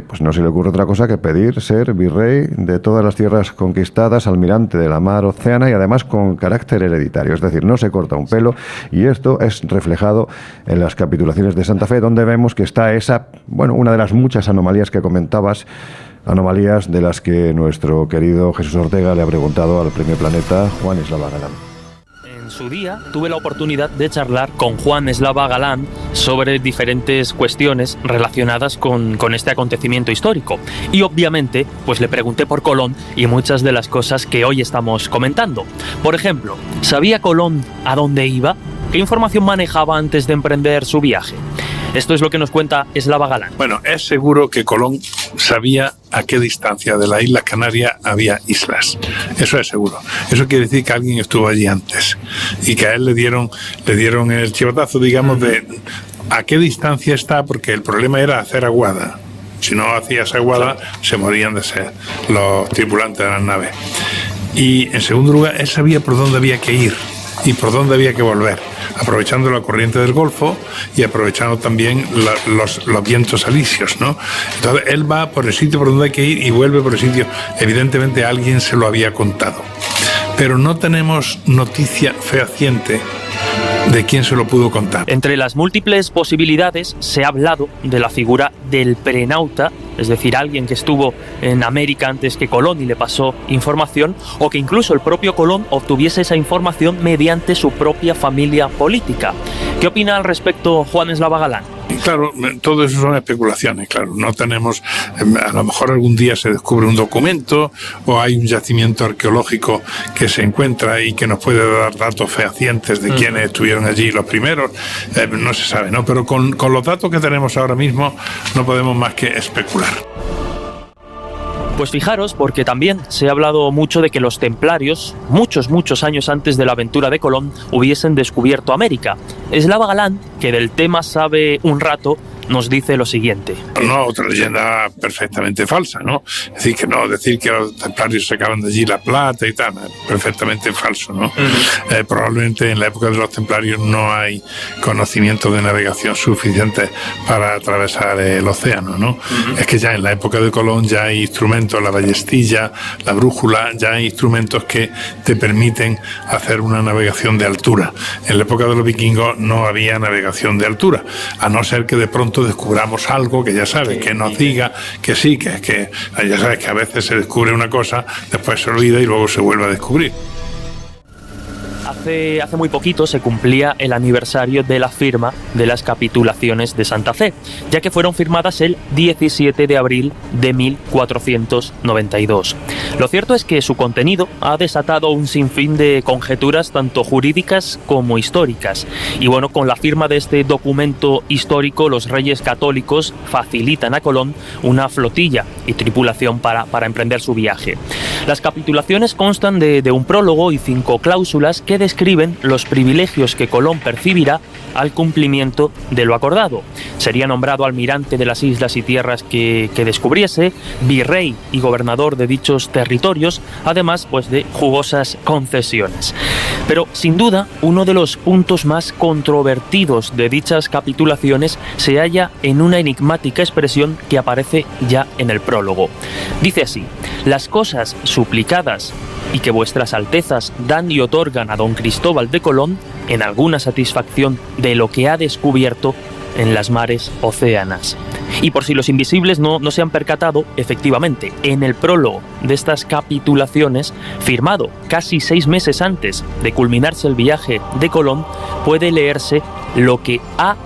pues no se le ocurre otra cosa que pedir ser virrey de todas las tierras conquistadas, almirante de la mar Océana, y además con carácter hereditario. Es decir, no se corta un pelo, y esto es reflejado en las capitulaciones de Santa Fe, donde vemos que está una de las muchas anomalías que comentabas, anomalías de las que nuestro querido Jesús Ortega le ha preguntado al Premio Planeta Juan Eslava Galán. En su día tuve la oportunidad de charlar con Juan Eslava Galán sobre diferentes cuestiones relacionadas con este acontecimiento histórico, y obviamente pues le pregunté por Colón y muchas de las cosas que hoy estamos comentando. Por ejemplo, ¿sabía Colón a dónde iba? ¿Qué información manejaba antes de emprender su viaje? Esto es lo que nos cuenta Eslava Galán. Bueno, es seguro que Colón sabía a qué distancia de la isla Canaria había islas. Eso es seguro. Eso quiere decir que alguien estuvo allí antes y que a él le dieron el chivatazo, digamos, de a qué distancia está, porque el problema era hacer aguada. Si no hacías aguada, se morían de sed los tripulantes de las naves. Y en segundo lugar, él sabía por dónde había que ir y por dónde había que volver, aprovechando la corriente del Golfo y aprovechando también los vientos alisios, ¿no? Entonces él va por el sitio por donde hay que ir y vuelve por el sitio. Evidentemente alguien se lo había contado, pero no tenemos noticia fehaciente de quién se lo pudo contar. Entre las múltiples posibilidades se ha hablado de la figura del prenauta, es decir, alguien que estuvo en América antes que Colón y le pasó información, o que incluso el propio Colón obtuviese esa información mediante su propia familia política. ¿Qué opina al respecto Juan Eslava Galán? Claro, todo eso son especulaciones, claro. No tenemos, a lo mejor algún día se descubre un documento o hay un yacimiento arqueológico que se encuentra y que nos puede dar datos fehacientes de quiénes estuvieron allí los primeros. No se sabe, ¿no? Pero con los datos que tenemos ahora mismo no podemos más que especular. Pues fijaros, porque también se ha hablado mucho de que los templarios, muchos años antes de la aventura de Colón, hubiesen descubierto América. Slava Galán, que del tema sabe un rato, nos dice lo siguiente. No, otra leyenda perfectamente falsa, ¿no? Es decir, que no, decir que los templarios sacaban de allí la plata y tal, perfectamente falso, ¿no? Probablemente en la época de los templarios no hay conocimiento de navegación suficiente para atravesar el océano, ¿no? Es que ya en la época de Colón ya hay instrumentos, la ballestilla, la brújula, ya hay instrumentos que te permiten hacer una navegación de altura. En la época de los vikingos no había navegación de altura, a no ser que de pronto descubramos algo que ya sabes, que nos diga que sí, que ya sabes que a veces se descubre una cosa, después se olvida y luego se vuelve a descubrir. Hace muy poquito se cumplía el aniversario de la firma de las capitulaciones de Santa Fe, ya que fueron firmadas el 17 de abril de 1492. Lo cierto es que su contenido ha desatado un sinfín de conjeturas tanto jurídicas como históricas. Y bueno, con la firma de este documento histórico, los reyes católicos facilitan a Colón una flotilla y tripulación para emprender su viaje. Las capitulaciones constan de un prólogo y 5 cláusulas que describen los privilegios que Colón percibirá al cumplimiento de lo acordado. Sería nombrado almirante de las islas y tierras que descubriese, virrey y gobernador de dichos territorios, además pues de jugosas concesiones. Pero sin duda, uno de los puntos más controvertidos de dichas capitulaciones se halla en una enigmática expresión que aparece ya en el prólogo. Dice así: las cosas suplicadas y que vuestras altezas dan y otorgan a don Cristóbal de Colón en alguna satisfacción de lo que ha descubierto en las mares océanas. Y por si los invisibles no se han percatado, efectivamente, en el prólogo de estas capitulaciones, firmado casi 6 meses antes de culminarse el viaje de Colón, puede leerse lo que ha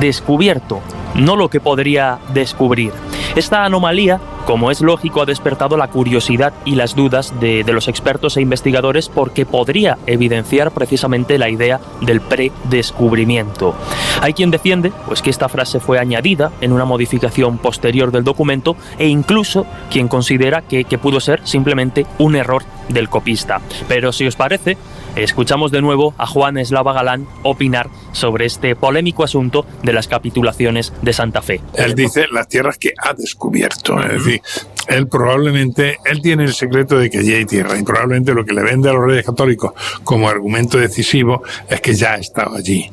descubierto, no lo que podría descubrir. Esta anomalía, como es lógico, ha despertado la curiosidad y las dudas de los expertos e investigadores, porque podría evidenciar precisamente la idea del predescubrimiento. Hay quien defiende pues que esta frase fue añadida en una modificación posterior del documento, e incluso quien considera que pudo ser simplemente un error del copista. Pero si os parece, escuchamos de nuevo a Juan Slava Galán opinar sobre este polémico asunto de las capitulaciones de Santa Fe. Él dice las tierras que ha descubierto, es decir, él tiene el secreto de que allí hay tierra, y probablemente lo que le vende a los reyes católicos como argumento decisivo es que ya ha estado allí.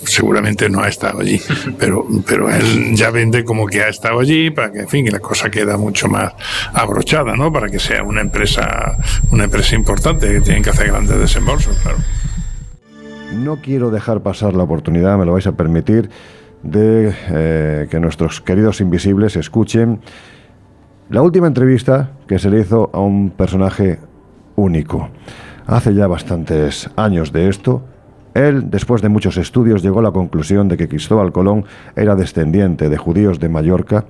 Seguramente no ha estado allí, pero él ya vende como que ha estado allí para que, en fin, la cosa queda mucho más abrochada, ¿no? Para que sea una empresa importante, que tienen que hacer grandes desembolsos, claro. No quiero dejar pasar la oportunidad, me lo vais a permitir, de que nuestros queridos invisibles escuchen la última entrevista que se le hizo a un personaje único. Hace ya bastantes años de esto. Él, después de muchos estudios, llegó a la conclusión de que Cristóbal Colón era descendiente de judíos de Mallorca.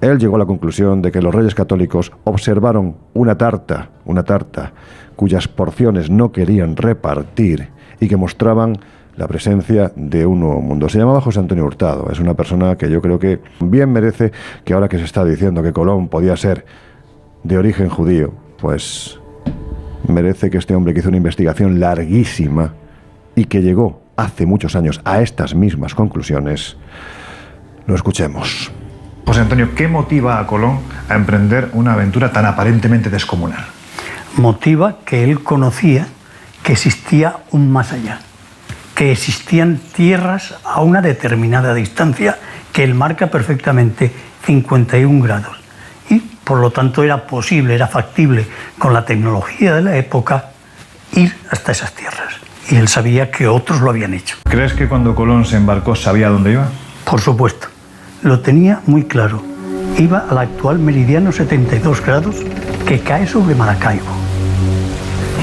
Él llegó a la conclusión de que los reyes católicos observaron una tarta cuyas porciones no querían repartir y que mostraban la presencia de un nuevo mundo. Se llamaba José Antonio Hurtado. Es una persona que yo creo que bien merece que, ahora que se está diciendo que Colón podía ser de origen judío, pues merece que este hombre, que hizo una investigación larguísima y que llegó hace muchos años a estas mismas conclusiones, lo escuchemos. José Antonio, ¿qué motiva a Colón a emprender una aventura tan aparentemente descomunal? Motiva que él conocía que existía un más allá, que existían tierras a una determinada distancia, que él marca perfectamente 51 grados. Y por lo tanto era posible, era factible, con la tecnología de la época, ir hasta esas tierras. Y él sabía que otros lo habían hecho. ¿Crees que cuando Colón se embarcó sabía dónde iba? Por supuesto, lo tenía muy claro. Iba al actual meridiano 72 grados que cae sobre Maracaibo.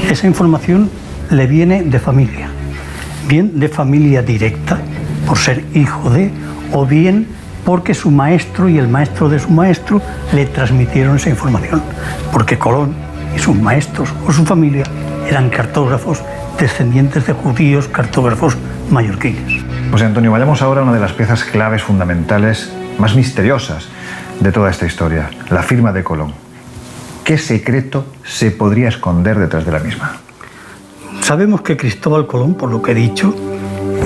Esa información le viene de familia, bien de familia directa, por ser hijo de, o bien porque su maestro y el maestro de su maestro le transmitieron esa información, porque Colón y sus maestros o su familia eran cartógrafos descendientes de judíos, cartógrafos mallorquines. José Antonio, vayamos ahora a una de las piezas claves fundamentales más misteriosas de toda esta historia, la firma de Colón. ¿Qué secreto se podría esconder detrás de la misma? Sabemos que Cristóbal Colón, por lo que he dicho,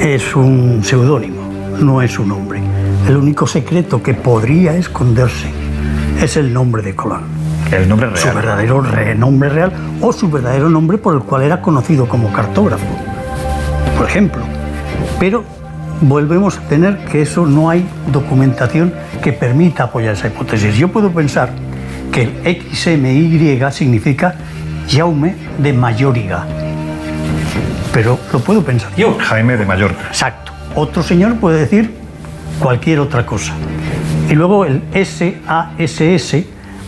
es un seudónimo, no es un nombre. El único secreto que podría esconderse es el nombre de Colón. El nombre real. Su verdadero nombre real o su verdadero nombre por el cual era conocido como cartógrafo, por ejemplo. Pero volvemos a tener que eso no hay documentación que permita apoyar esa hipótesis. Yo puedo pensar que el XMY significa Jaume de Mayóriga, pero lo puedo pensar yo. Jaime de Mallorca. Exacto. Otro señor puede decir cualquier otra cosa. Y luego el SASS,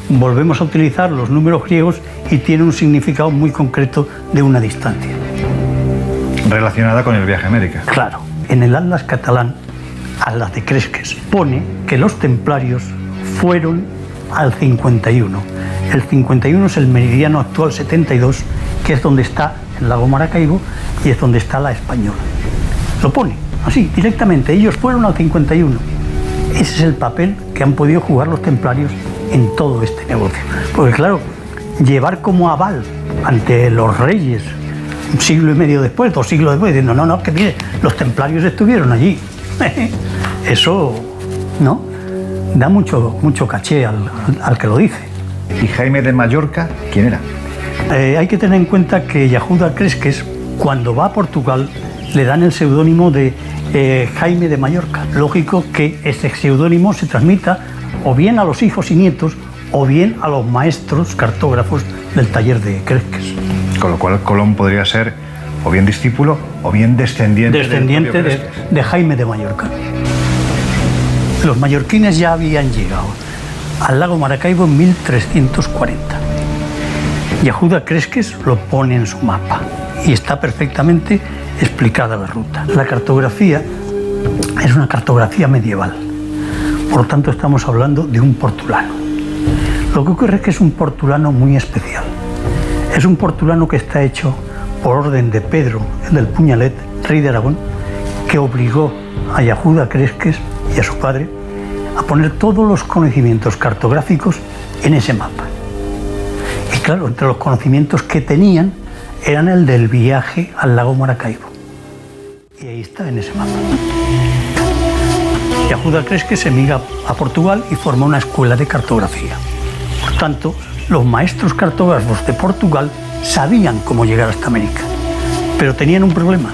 volvemos a utilizar los números griegos y tiene un significado muy concreto de una distancia. Relacionada con el viaje a América. Claro. En el Atlas catalán, Atlas de Cresques, pone que los templarios fueron al 51. El 51 es el meridiano actual 72, que es donde está el lago Maracaibo y es donde está la Española. Lo pone así, directamente. Ellos fueron al 51. Ese es el papel que han podido jugar los templarios en todo este negocio. Porque claro, llevar como aval ante los reyes un siglo y medio después, 2 siglos después, diciendo, no, que mire, los templarios estuvieron allí. Eso, ¿no? Da mucho caché al que lo dice. ¿Y Jaime de Mallorca, quién era? Hay que tener en cuenta que Yahuda Cresques, cuando va a Portugal, le dan el seudónimo de Jaime de Mallorca. Lógico que ese seudónimo se transmita o bien a los hijos y nietos o bien a los maestros cartógrafos del taller de Cresques. Con lo cual Colón podría ser o bien discípulo o bien descendiente de Jaime de Mallorca. Los mallorquines ya habían llegado al lago Maracaibo en 1340. Yahuda Cresques lo pone en su mapa y está perfectamente explicada la ruta. La cartografía es una cartografía medieval, por lo tanto estamos hablando de un portulano. Lo que ocurre es que es un portulano muy especial. Es un portulano que está hecho por orden de Pedro del Puñalet, rey de Aragón, que obligó a Yahuda Cresques y a su padre a poner todos los conocimientos cartográficos en ese mapa. Y claro, entre los conocimientos que tenían eran el del viaje al lago Maracaibo. Y ahí está en ese mapa. Yahuda Cresques se emigra a Portugal y forma una escuela de cartografía. Por tanto, los maestros cartógrafos de Portugal sabían cómo llegar hasta América, pero tenían un problema.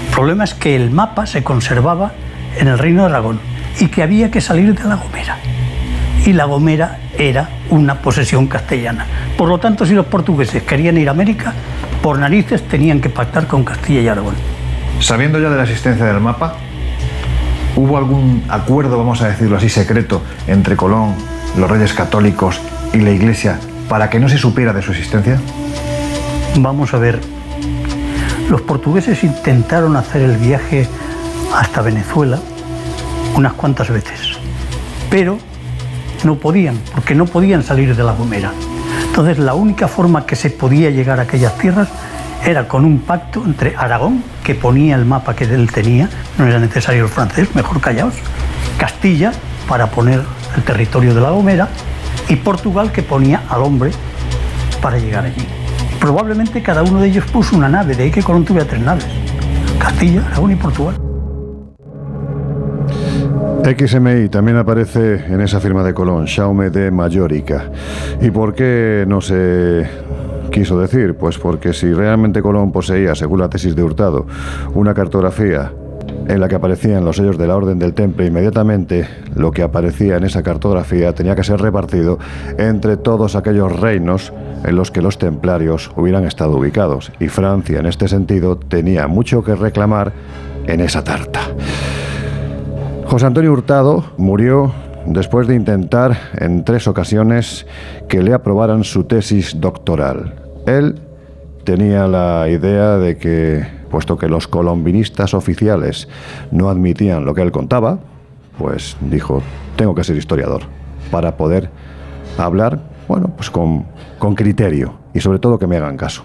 El problema es que el mapa se conservaba en el Reino de Aragón y que había que salir de La Gomera. Y La Gomera era una posesión castellana. Por lo tanto, si los portugueses querían ir a América, por narices tenían que pactar con Castilla y Aragón. Sabiendo ya de la existencia del mapa, ¿hubo algún acuerdo, vamos a decirlo así, secreto entre Colón, los reyes católicos y la Iglesia para que no se supiera de su existencia? Vamos a ver. Los portugueses intentaron hacer el viaje hasta Venezuela unas cuantas veces, pero no podían, porque no podían salir de La Gomera. Entonces, la única forma que se podía llegar a aquellas tierras era con un pacto entre Aragón, que ponía el mapa que él tenía, no era necesario el francés, mejor callaos, Castilla, para poner el territorio de La Gomera, y Portugal, que ponía al hombre para llegar allí. Probablemente cada uno de ellos puso una nave, de ahí que Colón tuviera 3 naves, Castilla, Aragón y Portugal. XMI también aparece en esa firma de Colón, Jaume de Mallorca. ¿Y por qué no se quiso decir? Pues porque si realmente Colón poseía, según la tesis de Hurtado, una cartografía en la que aparecían los sellos de la Orden del Temple, inmediatamente lo que aparecía en esa cartografía tenía que ser repartido entre todos aquellos reinos en los que los templarios hubieran estado ubicados. Y Francia, en este sentido, tenía mucho que reclamar en esa tarta. José Antonio Hurtado murió después de intentar en 3 ocasiones que le aprobaran su tesis doctoral. Él tenía la idea de que, puesto que los colombinistas oficiales no admitían lo que él contaba, pues dijo, tengo que ser historiador para poder hablar, bueno, pues con criterio y sobre todo que me hagan caso.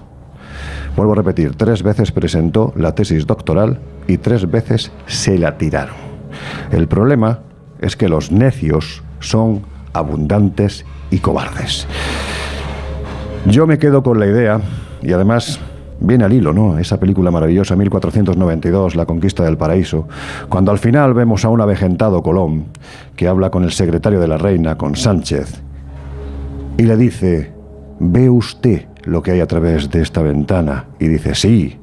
Vuelvo a repetir, 3 veces presentó la tesis doctoral y 3 veces se la tiraron. El problema es que los necios son abundantes y cobardes. Yo me quedo con la idea, y además viene al hilo, ¿no? Esa película maravillosa, 1492, La conquista del paraíso, cuando al final vemos a un avejentado Colón que habla con el secretario de la reina, con Sánchez, y le dice: ¿ve usted lo que hay a través de esta ventana? Y dice: sí,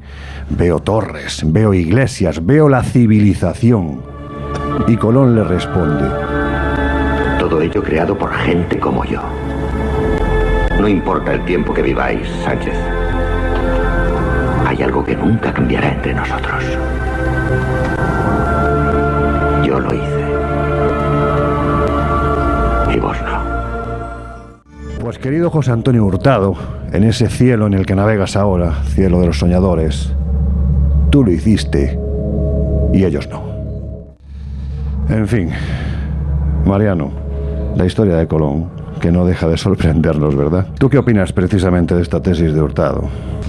veo torres, veo iglesias, veo la civilización. Y Colón le responde: todo ello creado por gente como yo. No importa el tiempo que viváis, Sánchez. Hay algo que nunca cambiará entre nosotros. Yo lo hice. Y vos no. Pues querido José Antonio Hurtado, en ese cielo en el que navegas ahora, cielo de los soñadores, tú lo hiciste y ellos no. En fin, Mariano, la historia de Colón, que no deja de sorprendernos, ¿verdad? ¿Tú qué opinas precisamente de esta tesis de Hurtado?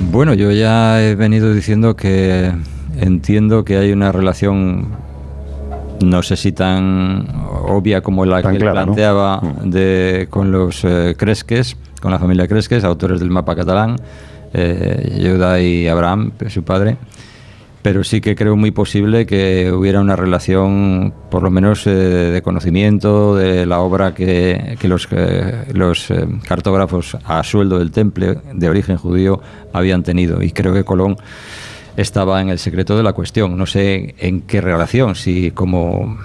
Bueno, yo ya he venido diciendo que entiendo que hay una relación, no sé si tan obvia como la que él planteaba, ¿no? Con los Cresques, con la familia Cresques, autores del mapa catalán, Judá y Abraham, su padre. Pero sí que creo muy posible que hubiera una relación, por lo menos de conocimiento de la obra que los cartógrafos a sueldo del Temple de origen judío habían tenido. Y creo que Colón estaba en el secreto de la cuestión. No sé en qué relación, si como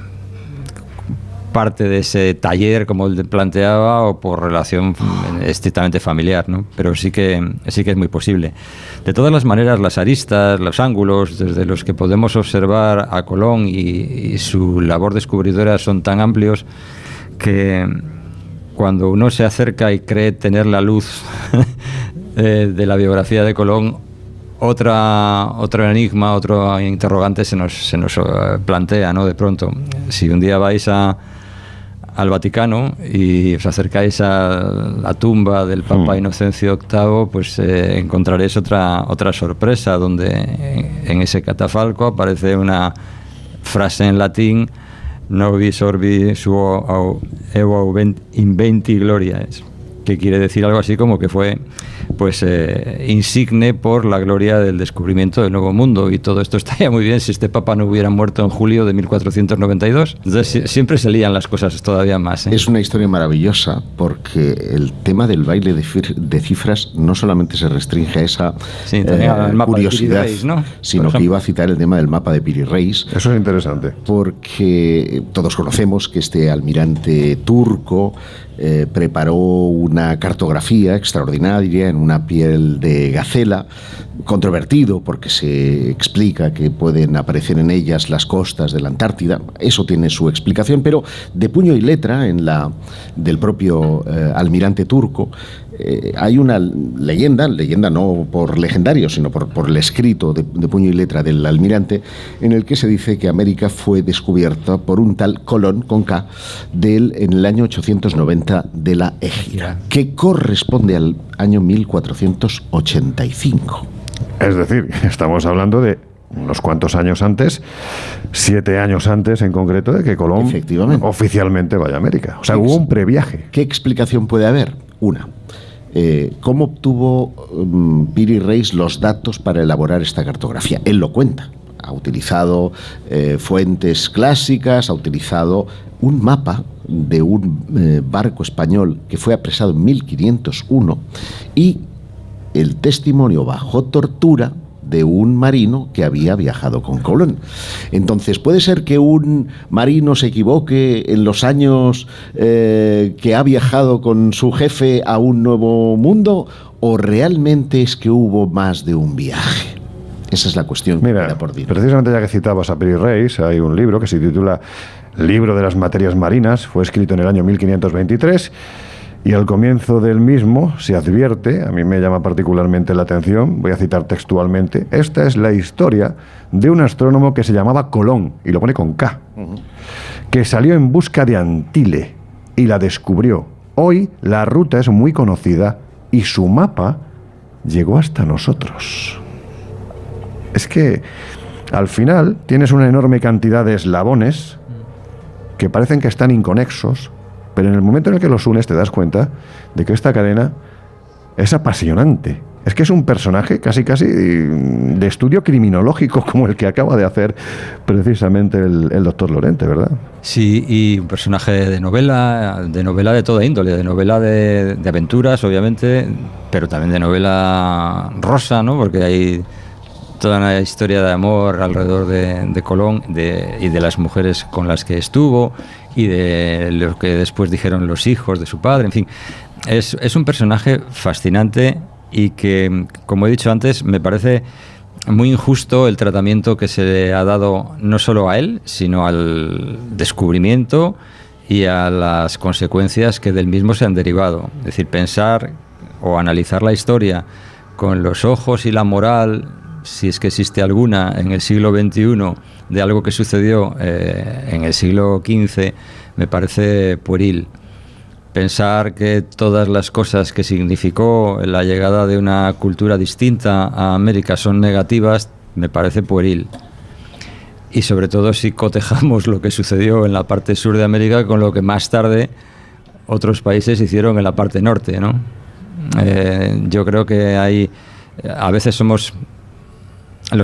parte de ese taller, como él planteaba, o por relación estrictamente familiar, ¿no? Pero sí que es muy posible. De todas las maneras, las aristas, los ángulos desde los que podemos observar a Colón y su labor descubridora son tan amplios que cuando uno se acerca y cree tener la luz de la biografía de Colón, otro enigma, otro interrogante se nos plantea, ¿no? De pronto, si un día vais al Vaticano y os acercáis a la tumba del Papa Inocencio VIII, pues encontraréis otra sorpresa, donde en ese catafalco aparece una frase en latín: Nobis orbi suo evo inventi gloriae, que quiere decir algo así como que fue insigne por la gloria del descubrimiento del Nuevo Mundo. Y todo esto estaría muy bien si este Papa no hubiera muerto en julio de 1492. Entonces siempre se lían las cosas todavía más, ¿eh? Es una historia maravillosa, porque el tema del baile de cifras no solamente se restringe a esa curiosidad, Reis, ¿no? Sino que iba a citar el tema del mapa de Piri Reis. Eso es interesante. Porque todos conocemos que este almirante turco preparó una cartografía extraordinaria en una piel de gacela, controvertido porque se explica que pueden aparecer en ellas las costas de la Antártida. Eso tiene su explicación, pero de puño y letra del propio almirante turco hay una leyenda no por legendario, sino por el escrito de puño y letra del almirante, en el que se dice que América fue descubierta por un tal Colón, con K, en el año 890 de la Égira, que corresponde al año 1485. Es decir, estamos hablando de unos cuantos años antes, 7 años antes en concreto, de que Colón oficialmente vaya a América. O sea, hubo un previaje. ¿Qué explicación puede haber? Una. ¿Cómo obtuvo Piri Reis los datos para elaborar esta cartografía? Él lo cuenta. Ha utilizado fuentes clásicas, ha utilizado un mapa de un barco español que fue apresado en 1501 y el testimonio bajo tortura de un marino que había viajado con Colón. Entonces, ¿puede ser que un marino se equivoque en los años que ha viajado con su jefe a un nuevo mundo? ¿O realmente es que hubo más de un viaje? Esa es la cuestión. Mira, precisamente ya que citabas a Piri Reis, hay un libro que se titula Libro de las materias marinas, fue escrito en el año 1523, y al comienzo del mismo se advierte, a mí me llama particularmente la atención, voy a citar textualmente: esta es la historia de un astrónomo que se llamaba Colón, y lo pone con K, que salió en busca de Antile y la descubrió. Hoy la ruta es muy conocida y su mapa llegó hasta nosotros. Es que al final tienes una enorme cantidad de eslabones que parecen que están inconexos, Pero en el momento en el que los unes te das cuenta de que esta cadena es apasionante. Es que es un personaje casi de estudio criminológico como el que acaba de hacer precisamente el doctor Lorente, ¿verdad? Sí, y un personaje de novela de toda índole, de novela de aventuras, obviamente, pero también de novela rosa, ¿no? Porque hay toda una historia de amor alrededor de Colón y de las mujeres con las que estuvo y de lo que después dijeron los hijos de su padre, en fin. Es un personaje fascinante y que, como he dicho antes, me parece muy injusto el tratamiento que se le ha dado no solo a él, sino al descubrimiento y a las consecuencias que del mismo se han derivado. Es decir, pensar o analizar la historia con los ojos y la moral, si es que existe alguna, en el siglo XXI, de algo que sucedió en el siglo XV, me parece pueril. Pensar que todas las cosas que significó la llegada de una cultura distinta a América son negativas, me parece pueril. Y sobre todo si cotejamos lo que sucedió en la parte sur de América con lo que más tarde otros países hicieron en la parte norte, ¿no? Yo creo que a veces los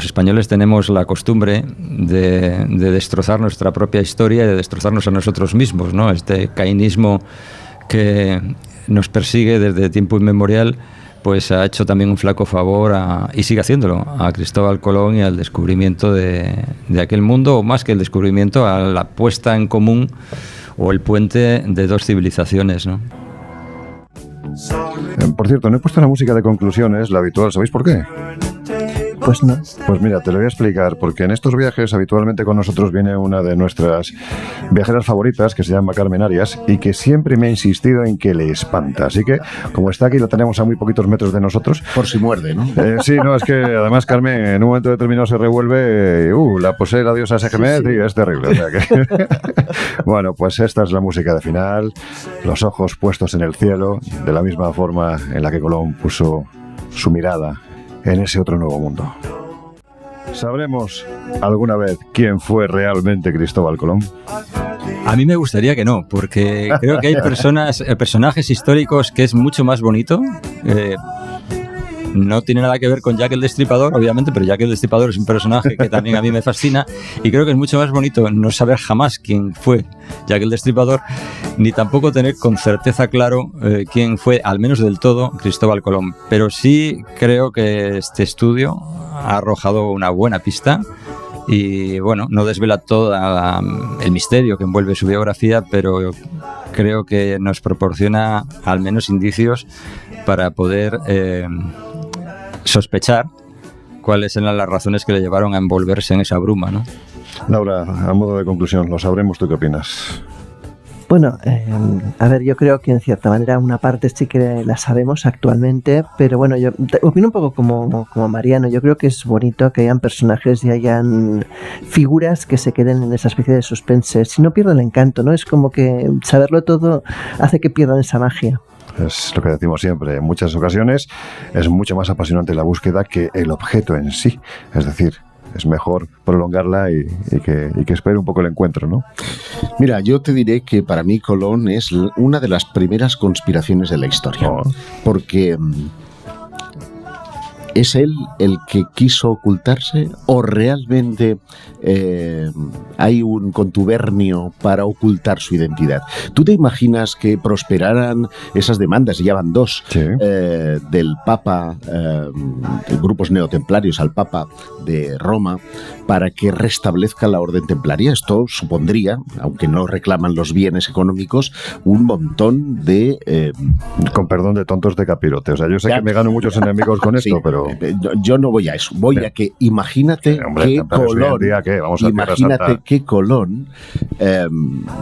españoles tenemos la costumbre de destrozar nuestra propia historia y de destrozarnos a nosotros mismos, ¿no? Este cainismo que nos persigue desde tiempo inmemorial, pues ha hecho también un flaco favor y sigue haciéndolo a Cristóbal Colón y al descubrimiento de aquel mundo, o más que el descubrimiento, a la puesta en común o el puente de dos civilizaciones, ¿no? Por cierto, no he puesto la música de conclusiones, la habitual, ¿sabéis por qué? Pues no. Pues mira, te lo voy a explicar, porque en estos viajes habitualmente con nosotros viene una de nuestras viajeras favoritas, que se llama Carmen Arias, y que siempre me ha insistido en que le espanta. Así que, como está aquí, lo tenemos a muy poquitos metros de nosotros. Por si muerde, ¿no? Sí, no, es que además Carmen en un momento determinado se revuelve, la posee la diosa Sekhmet, sí. Y es terrible. O sea que bueno, pues esta es la música de final, los ojos puestos en el cielo, de la misma forma en la que Colón puso su mirada en ese otro nuevo mundo. ¿Sabremos alguna vez quién fue realmente Cristóbal Colón? A mí me gustaría que no, porque creo que hay personajes históricos que es mucho más bonito. No tiene nada que ver con Jack el Destripador, obviamente, pero Jack el Destripador es un personaje que también a mí me fascina, y creo que es mucho más bonito no saber jamás quién fue Jack el Destripador, ni tampoco tener con certeza claro quién fue, al menos del todo, Cristóbal Colón. Pero sí creo que este estudio ha arrojado una buena pista y, bueno, no desvela todo el misterio que envuelve su biografía, pero creo que nos proporciona al menos indicios para poder sospechar cuáles eran las razones que le llevaron a envolverse en esa bruma, ¿no? Laura, a modo de conclusión, lo sabremos, ¿tú qué opinas? Bueno, a ver, yo creo que en cierta manera una parte sí que la sabemos actualmente, pero bueno, yo opino un poco como Mariano. Yo creo que es bonito que hayan personajes y hayan figuras que se queden en esa especie de suspense. Si no, pierde el encanto, ¿no? Es como que saberlo todo hace que pierdan esa magia. Es lo que decimos siempre, en muchas ocasiones es mucho más apasionante la búsqueda que el objeto en sí. Es decir, es mejor prolongarla y que espere un poco el encuentro, ¿no? Mira, yo te diré que para mí Colón es una de las primeras conspiraciones de la historia. Porque ¿es él el que quiso ocultarse o realmente hay un contubernio para ocultar su identidad? ¿Tú te imaginas que prosperaran esas demandas, y ya van dos, sí, del Papa, de grupos neotemplarios al Papa de Roma, para que restablezca la orden templaria? Esto supondría, aunque no reclaman los bienes económicos, un montón de... con perdón, de tontos de capirote. O sea, yo sé que me gano muchos enemigos con esto, sí, pero... Yo no voy a eso. Voy a que imagínate que Colón... Imagínate que Colón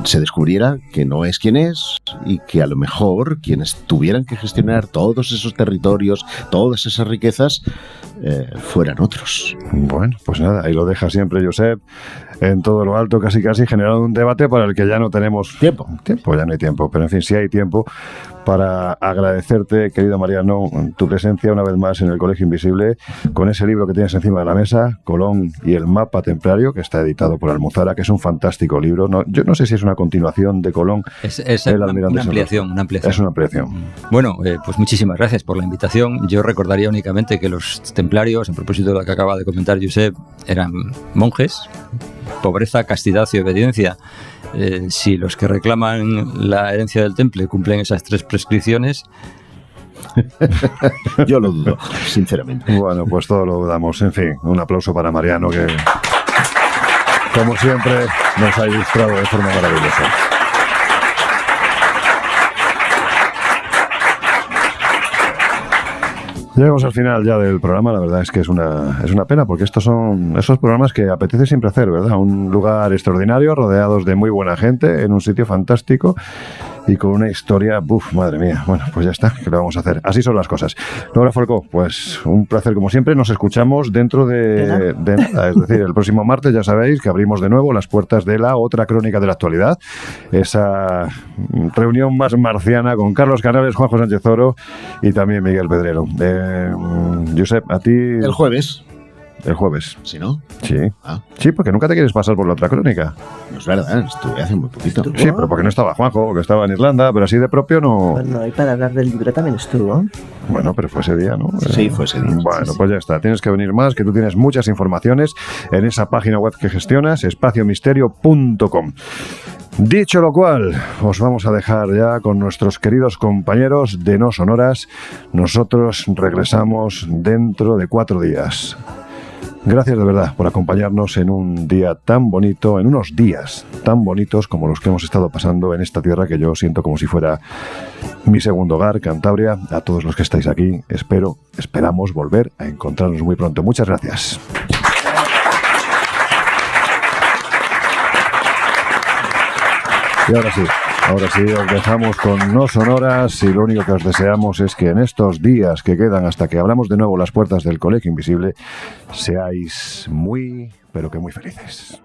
se descubriera que no es quien es y que a lo mejor quienes tuvieran que gestionar todos esos territorios, todas esas riquezas, fueran otros. Bueno, pues nada, ahí lo deja siempre Josep, en todo lo alto, casi generando un debate para el que ya no tenemos tiempo, ya no hay tiempo, pero en fin, sí hay tiempo para agradecerte, querido Mariano, tu presencia una vez más en el Colegio Invisible, con ese libro que tienes encima de la mesa, Colón y el mapa templario, que está editado por Almuzara, que es un fantástico libro. No, yo no sé si es una continuación de Colón. Es una ampliación. Es una ampliación. Bueno, pues muchísimas gracias por la invitación. Yo recordaría únicamente que los templarios, a propósito de lo que acaba de comentar Josep, eran monjes, pobreza, castidad y obediencia. Si los que reclaman la herencia del temple cumplen esas 3 prescripciones... Yo lo dudo, sinceramente. Bueno, pues todo lo dudamos. En fin, un aplauso para Mariano, que como siempre nos ha ilustrado de forma maravillosa. Llegamos al final ya del programa. La verdad es que es una pena, porque estos son esos programas que apetece siempre hacer, ¿verdad? Un lugar extraordinario, rodeados de muy buena gente, en un sitio fantástico y con una historia, madre mía. Bueno, pues ya está, ¿qué le vamos a hacer? Así son las cosas. Laura Folcó, pues un placer como siempre. Nos escuchamos dentro de nada, es decir, el próximo martes ya sabéis que abrimos de nuevo las puertas de la otra crónica de la actualidad, esa reunión más marciana con Carlos Canales, Juanjo Sánchez Oro y también Miguel Pedrero. Josep, a ti... El jueves. El jueves. ¿Sí, no? Sí. Sí, porque nunca te quieres pasar por la otra crónica. No es verdad, estuve hace muy poquito. Sí, pero porque no estaba Juanjo, que estaba en Irlanda, pero así de propio no... Bueno, y para hablar del libro también estuvo. Bueno, pero fue ese día, ¿no? Sí, fue ese día. Bueno, pues ya está. Tienes que venir más, que tú tienes muchas informaciones en esa página web que gestionas, espaciomisterio.com. Dicho lo cual, os vamos a dejar ya con nuestros queridos compañeros de No Sonoras. Nosotros regresamos dentro de 4 días. Gracias de verdad por acompañarnos en un día tan bonito, en unos días tan bonitos como los que hemos estado pasando en esta tierra que yo siento como si fuera mi segundo hogar, Cantabria. A todos los que estáis aquí, esperamos volver a encontrarnos muy pronto. Muchas gracias. Y ahora sí, os dejamos con No Sonoras y lo único que os deseamos es que en estos días que quedan hasta que abramos de nuevo las puertas del Colegio Invisible seáis muy, pero que muy felices.